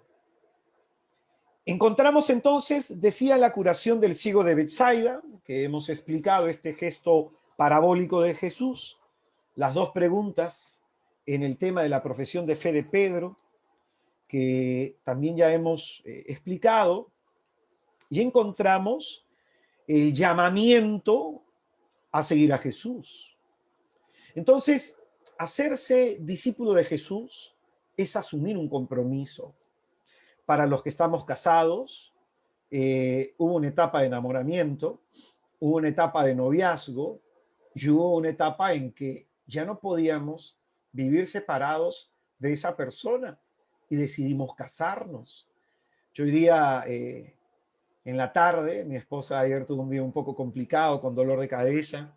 Speaker 1: Encontramos entonces, decía, la curación del ciego de Betsaida, que hemos explicado este gesto parabólico de Jesús, las dos preguntas en el tema de la profesión de fe de Pedro, que también ya hemos explicado, y encontramos el llamamiento a seguir a Jesús. Entonces, hacerse discípulo de Jesús es asumir un compromiso. Para los que estamos casados, hubo una etapa de enamoramiento, hubo una etapa de noviazgo y hubo una etapa en que ya no podíamos vivir separados de esa persona y decidimos casarnos. Yo hoy día, en la tarde, mi esposa ayer tuvo un día un poco complicado con dolor de cabeza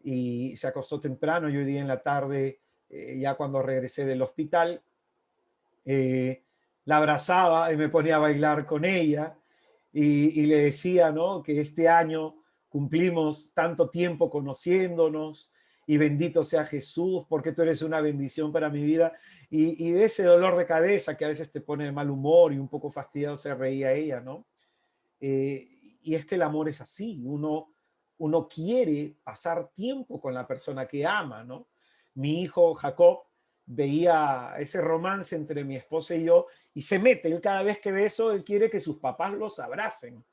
Speaker 1: y se acostó temprano y hoy día en la tarde, ya cuando regresé del hospital, la abrazaba y me ponía a bailar con ella y le decía, ¿no? Que este año cumplimos tanto tiempo conociéndonos y bendito sea Jesús porque tú eres una bendición para mi vida. Y de ese dolor de cabeza que a veces te pone de mal humor y un poco fastidiado se reía ella, ¿no? Y es que el amor es así, uno quiere pasar tiempo con la persona que ama, ¿no? Mi hijo Jacob veía ese romance entre mi esposa y yo y se mete, él cada vez que ve eso, él quiere que sus papás los abracen.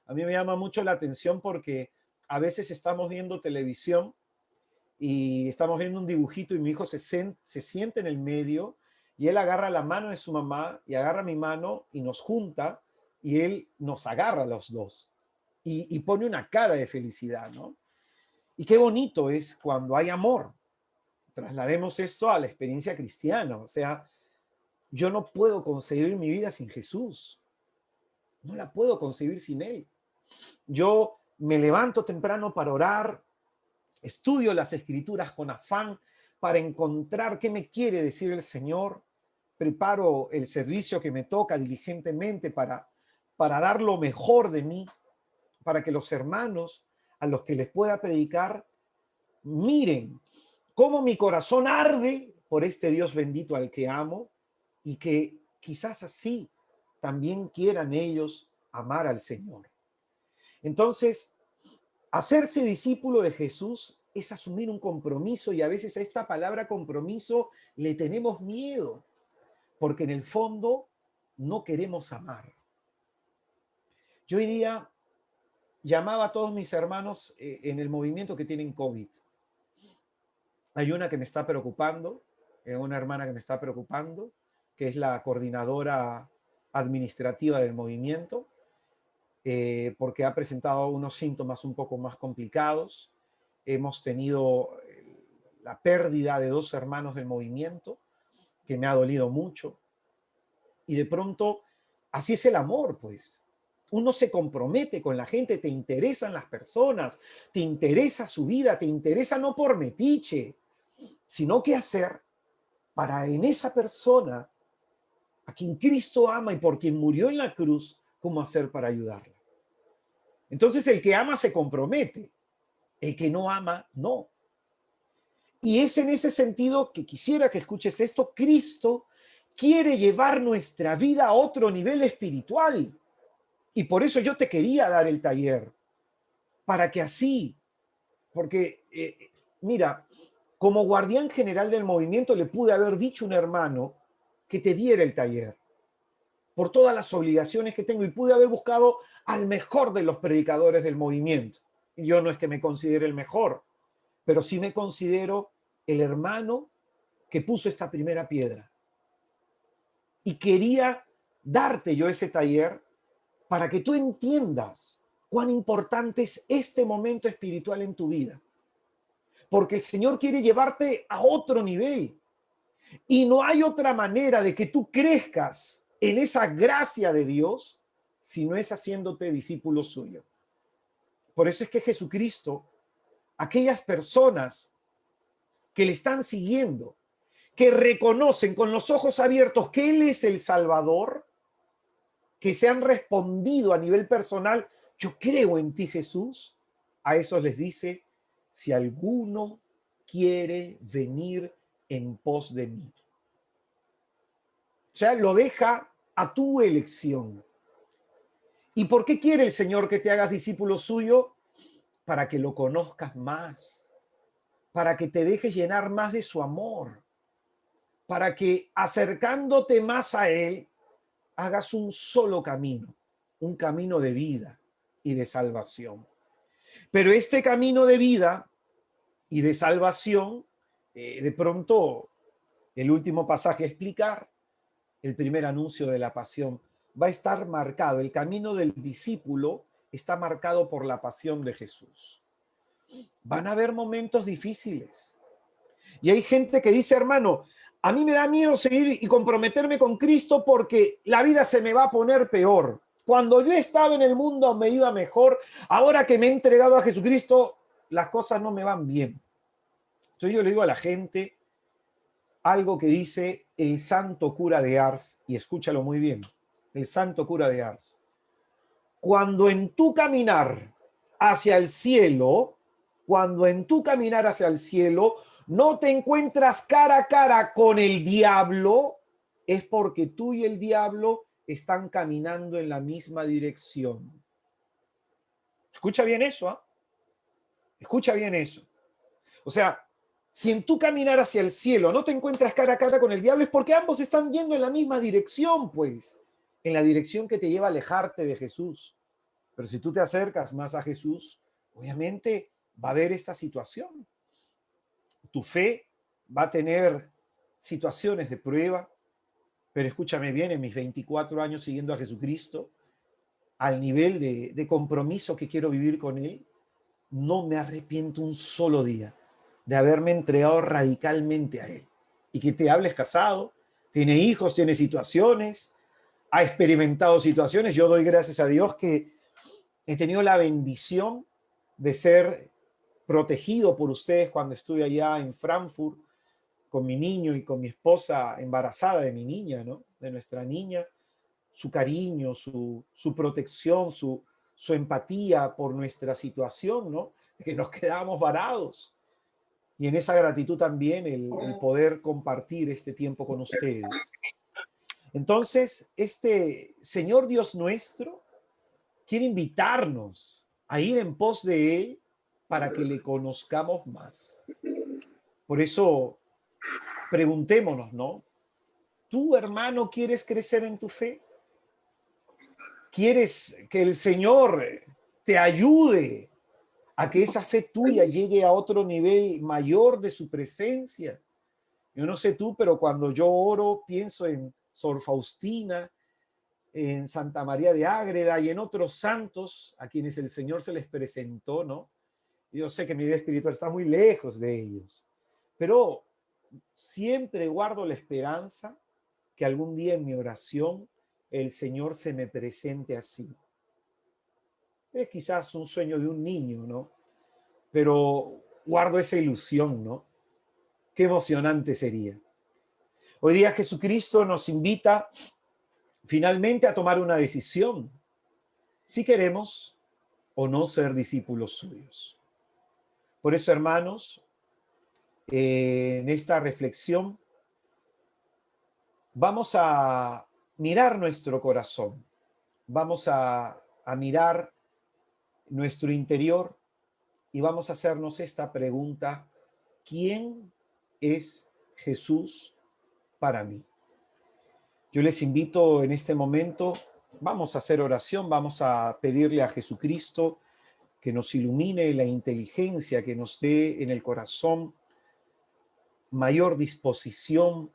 Speaker 1: A mí me llama mucho la atención porque a veces estamos viendo televisión y estamos viendo un dibujito y mi hijo se siente en el medio y él agarra la mano de su mamá y agarra mi mano y nos junta y él nos agarra a los dos y pone una cara de felicidad, ¿no? Y qué bonito es cuando hay amor. Traslademos esto a la experiencia cristiana, o sea, yo no puedo concebir mi vida sin Jesús, no la puedo concebir sin Él. Yo me levanto temprano para orar, estudio las escrituras con afán para encontrar qué me quiere decir el Señor, preparo el servicio que me toca diligentemente para dar lo mejor de mí, para que los hermanos a los que les pueda predicar miren cómo mi corazón arde por este Dios bendito al que amo y que quizás así también quieran ellos amar al Señor. Entonces, hacerse discípulo de Jesús es asumir un compromiso y a veces a esta palabra compromiso le tenemos miedo porque en el fondo no queremos amar. Yo hoy día llamaba a todos mis hermanos en el movimiento que tienen COVID. Hay una que me está preocupando, una hermana que me está preocupando, que es la coordinadora administrativa del movimiento, porque ha presentado unos síntomas un poco más complicados. Hemos tenido la pérdida de dos hermanos del movimiento, que me ha dolido mucho. Y de pronto, así es el amor, pues. Uno se compromete con la gente, te interesan las personas, te interesa su vida, te interesa no por metiche, sino qué hacer para en esa persona a quien Cristo ama y por quien murió en la cruz, cómo hacer para ayudarla. Entonces el que ama se compromete, el que no ama, no. Y es en ese sentido que quisiera que escuches esto. Cristo quiere llevar nuestra vida a otro nivel espiritual. Y por eso yo te quería dar el taller, para que así, porque mira, como guardián general del movimiento le pude haber dicho a un hermano que te diera el taller, por todas las obligaciones que tengo, y pude haber buscado al mejor de los predicadores del movimiento. Yo no es que me considere el mejor, pero sí me considero el hermano que puso esta primera piedra. Y quería darte yo ese taller para que tú entiendas cuán importante es este momento espiritual en tu vida. Porque el Señor quiere llevarte a otro nivel. Y no hay otra manera de que tú crezcas en esa gracia de Dios si no es haciéndote discípulo suyo. Por eso es que Jesucristo, aquellas personas que le están siguiendo, que reconocen con los ojos abiertos que Él es el Salvador, que se han respondido a nivel personal, yo creo en ti, Jesús, a esos les dice, si alguno quiere venir en pos de mí. O sea, lo deja a tu elección. ¿Y por qué quiere el Señor que te hagas discípulo suyo? Para que lo conozcas más, para que te dejes llenar más de su amor, para que acercándote más a Él, hagas un solo camino, un camino de vida y de salvación. Pero este camino de vida y de salvación, de pronto, el último pasaje a explicar, el primer anuncio de la pasión, va a estar marcado, el camino del discípulo está marcado por la pasión de Jesús. Van a haber momentos difíciles. Y hay gente que dice, hermano, a mí me da miedo seguir y comprometerme con Cristo porque la vida se me va a poner peor. Cuando yo estaba en el mundo me iba mejor. Ahora que me he entregado a Jesucristo, las cosas no me van bien. Entonces yo le digo a la gente algo que dice el santo cura de Ars, y escúchalo muy bien, el santo cura de Ars. Cuando en tu caminar hacia el cielo, cuando en tu caminar hacia el cielo no te encuentras cara a cara con el diablo, es porque tú y el diablo están caminando en la misma dirección. Escucha bien eso, ¿eh? Escucha bien eso. O sea, si en tu caminar hacia el cielo no te encuentras cara a cara con el diablo, es porque ambos están yendo en la misma dirección, pues, en la dirección que te lleva a alejarte de Jesús. Pero si tú te acercas más a Jesús, obviamente va a haber esta situación. Tu fe va a tener situaciones de prueba, pero escúchame bien, en mis 24 años siguiendo a Jesucristo, al nivel de compromiso que quiero vivir con Él, no me arrepiento un solo día de haberme entregado radicalmente a Él. Y que te hables casado, tiene hijos, tiene situaciones, ha experimentado situaciones. Yo doy gracias a Dios que he tenido la bendición de ser protegido por ustedes cuando estuve allá en Frankfurt con mi niño y con mi esposa embarazada de mi niña, ¿no? De nuestra niña, su cariño, su protección, su empatía por nuestra situación, ¿no? Que nos quedamos varados. Y en esa gratitud también el poder compartir este tiempo con ustedes. Entonces, este Señor Dios nuestro quiere invitarnos a ir en pos de Él para que le conozcamos más. Por eso, preguntémonos, ¿no? ¿Tú, hermano, quieres crecer en tu fe? ¿Quieres que el Señor te ayude a que esa fe tuya llegue a otro nivel mayor de su presencia? Yo no sé tú, pero cuando yo oro, pienso en Sor Faustina, en Santa María de Ágreda y en otros santos a quienes el Señor se les presentó, ¿no? Yo sé que mi vida espiritual está muy lejos de ellos, pero siempre guardo la esperanza que algún día en mi oración el Señor se me presente así. Es quizás un sueño de un niño, ¿no? Pero guardo esa ilusión, ¿no? Qué emocionante sería. Hoy día Jesucristo nos invita finalmente a tomar una decisión, si queremos o no ser discípulos suyos. Por eso, hermanos, en esta reflexión vamos a mirar nuestro corazón, vamos a mirar nuestro interior y vamos a hacernos esta pregunta: ¿quién es Jesús para mí? Yo les invito en este momento, vamos a hacer oración, vamos a pedirle a Jesucristo que nos ilumine la inteligencia, que nos dé en el corazón mayor disposición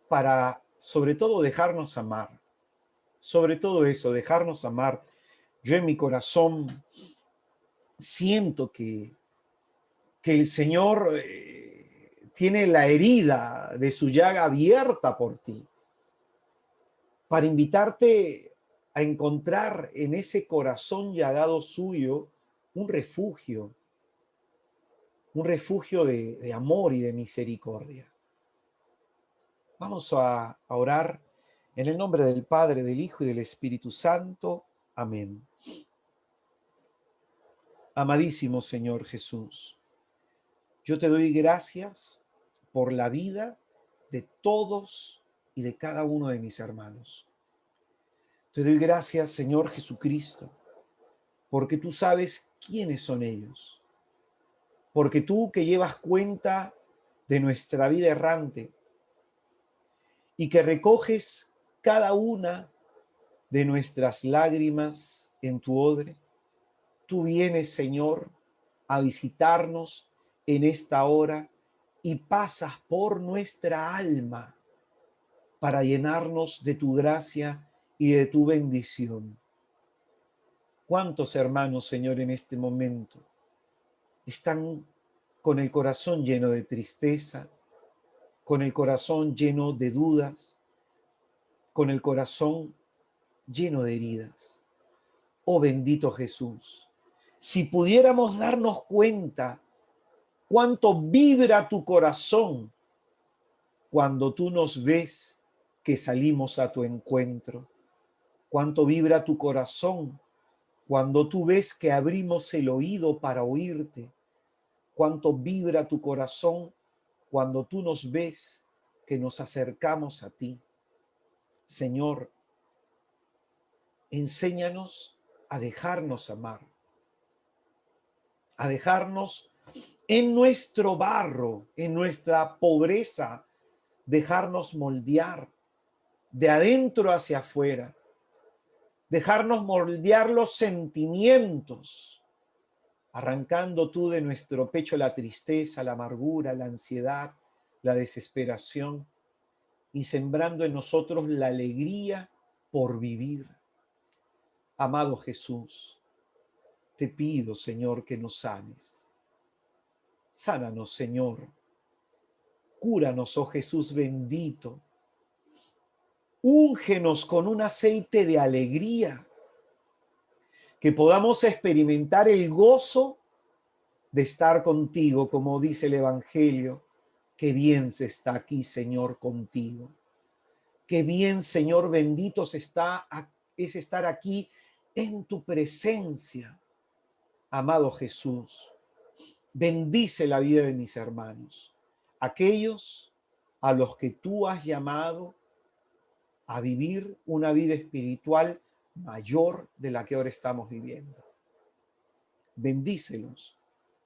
Speaker 1: para, sobre todo, dejarnos amar. Sobre todo eso, dejarnos amar. Yo en mi corazón siento que el Señor tiene la herida de su llaga abierta por ti, para invitarte a encontrar en ese corazón llagado suyo un refugio de amor y de misericordia. Vamos a orar en el nombre del Padre, del Hijo y del Espíritu Santo. Amén. Amadísimo Señor Jesús, yo te doy gracias por la vida de todos y de cada uno de mis hermanos. Te doy gracias, Señor Jesucristo, porque tú sabes quiénes son ellos. Porque tú que llevas cuenta de nuestra vida errante y que recoges cada una de nuestras lágrimas en tu odre, tú vienes, Señor, a visitarnos en esta hora y pasas por nuestra alma para llenarnos de tu gracia y de tu bendición. ¿Cuántos hermanos, Señor, en este momento están con el corazón lleno de tristeza, con el corazón lleno de dudas, con el corazón lleno de heridas? Oh bendito Jesús, si pudiéramos darnos cuenta cuánto vibra tu corazón cuando tú nos ves que salimos a tu encuentro, cuánto vibra tu corazón cuando tú ves que abrimos el oído para oírte, cuánto vibra tu corazón cuando tú nos ves que nos acercamos a ti. Señor, enséñanos a dejarnos amar, a dejarnos en nuestro barro, en nuestra pobreza, dejarnos moldear de adentro hacia afuera, dejarnos moldear los sentimientos, arrancando tú de nuestro pecho la tristeza, la amargura, la ansiedad, la desesperación y sembrando en nosotros la alegría por vivir. Amado Jesús, te pido, Señor, que nos sanes. Sánanos, Señor. Cúranos, oh Jesús bendito. Úngenos con un aceite de alegría, que podamos experimentar el gozo de estar contigo, como dice el Evangelio. Qué bien se está aquí, Señor, contigo. Qué bien, Señor bendito, es estar aquí en tu presencia. Amado Jesús, bendice la vida de mis hermanos, aquellos a los que tú has llamado a vivir una vida espiritual mayor de la que ahora estamos viviendo. Bendícelos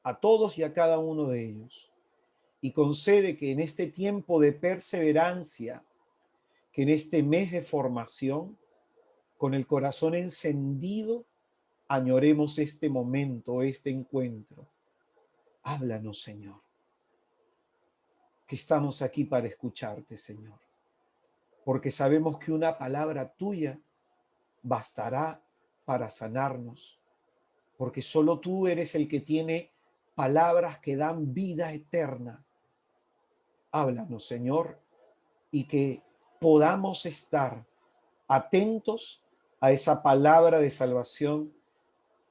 Speaker 1: a todos y a cada uno de ellos y concede que en este tiempo de perseverancia, que en este mes de formación, con el corazón encendido, añoremos este momento, este encuentro. Háblanos, Señor, que estamos aquí para escucharte, Señor, porque sabemos que una palabra tuya bastará para sanarnos, porque solo tú eres el que tiene palabras que dan vida eterna. Háblanos, Señor, y que podamos estar atentos a esa palabra de salvación,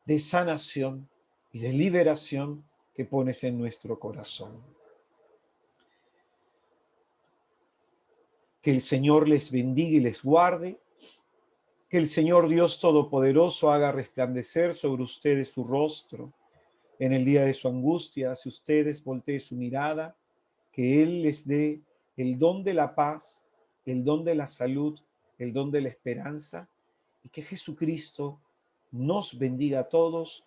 Speaker 1: de sanación y de liberación que pones en nuestro corazón. Que el Señor les bendiga y les guarde. Que el Señor Dios Todopoderoso haga resplandecer sobre ustedes su rostro en el día de su angustia. Hacia ustedes voltee su mirada. Que Él les dé el don de la paz, el don de la salud, el don de la esperanza. Y que Jesucristo nos bendiga a todos.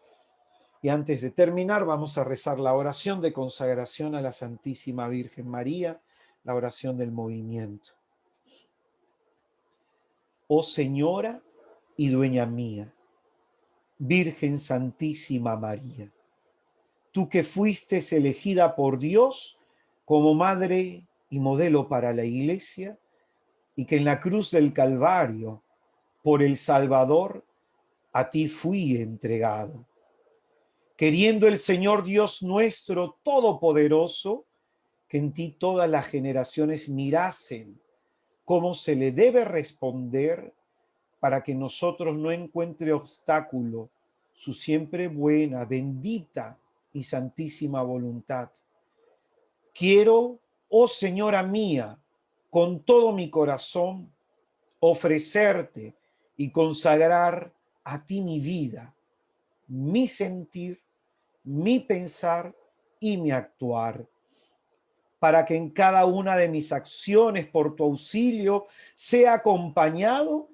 Speaker 1: Y antes de terminar, vamos a rezar la oración de consagración a la Santísima Virgen María, la oración del movimiento. Oh Señora y dueña mía, Virgen Santísima María, tú que fuiste elegida por Dios como madre y modelo para la Iglesia, y que en la cruz del Calvario, por el Salvador, a ti fui entregado. Queriendo el Señor Dios nuestro Todopoderoso, que en ti todas las generaciones mirasen cómo se le debe responder, para que nosotros no encuentre obstáculo su siempre buena, bendita y santísima voluntad. Quiero, oh Señora mía, con todo mi corazón, ofrecerte y consagrar a ti mi vida, mi sentir, mi pensar y mi actuar, para que en cada una de mis acciones por tu auxilio sea acompañado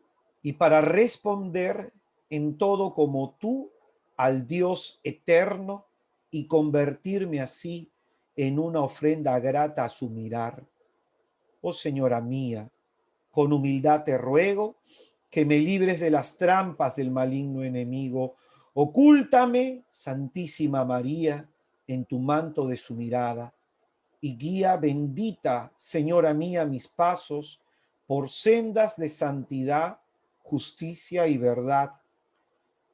Speaker 1: y para responder en todo como tú al Dios eterno y convertirme así en una ofrenda grata a su mirar. Oh Señora mía, con humildad te ruego que me libres de las trampas del maligno enemigo. Ocúltame, Santísima María, en tu manto de su mirada, y guía bendita, Señora mía, mis pasos por sendas de santidad, justicia y verdad.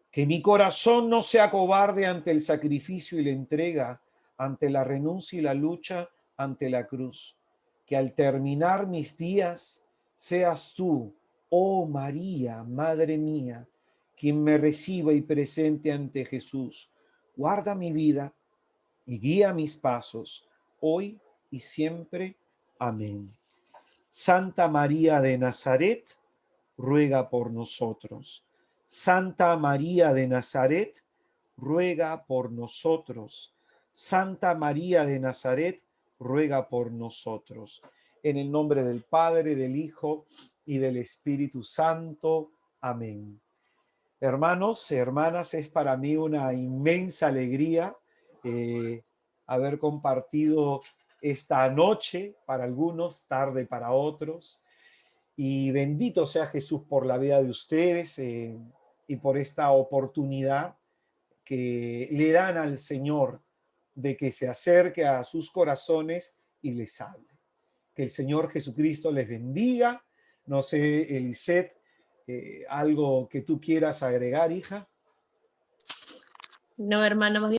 Speaker 1: Que mi corazón no sea cobarde ante el sacrificio y la entrega, ante la renuncia y la lucha, ante la cruz. Que al terminar mis días seas tú, oh María, Madre mía, quien me reciba y presente ante Jesús. Guarda mi vida y guía mis pasos, hoy y siempre. Amén. Santa María de Nazaret, ruega por nosotros. Santa María de Nazaret, ruega por nosotros. Santa María de Nazaret, ruega por nosotros. En el nombre del Padre, del Hijo y del Espíritu Santo. Amén. Hermanos, hermanas, es para mí una inmensa alegría haber compartido esta noche para algunos, tarde para otros. Y bendito sea Jesús por la vida de ustedes y por esta oportunidad que le dan al Señor de que se acerque a sus corazones y les hable. Que el Señor Jesucristo les bendiga. No sé, Eliseth, algo que tú quieras agregar, hija.
Speaker 2: No, hermano, más bien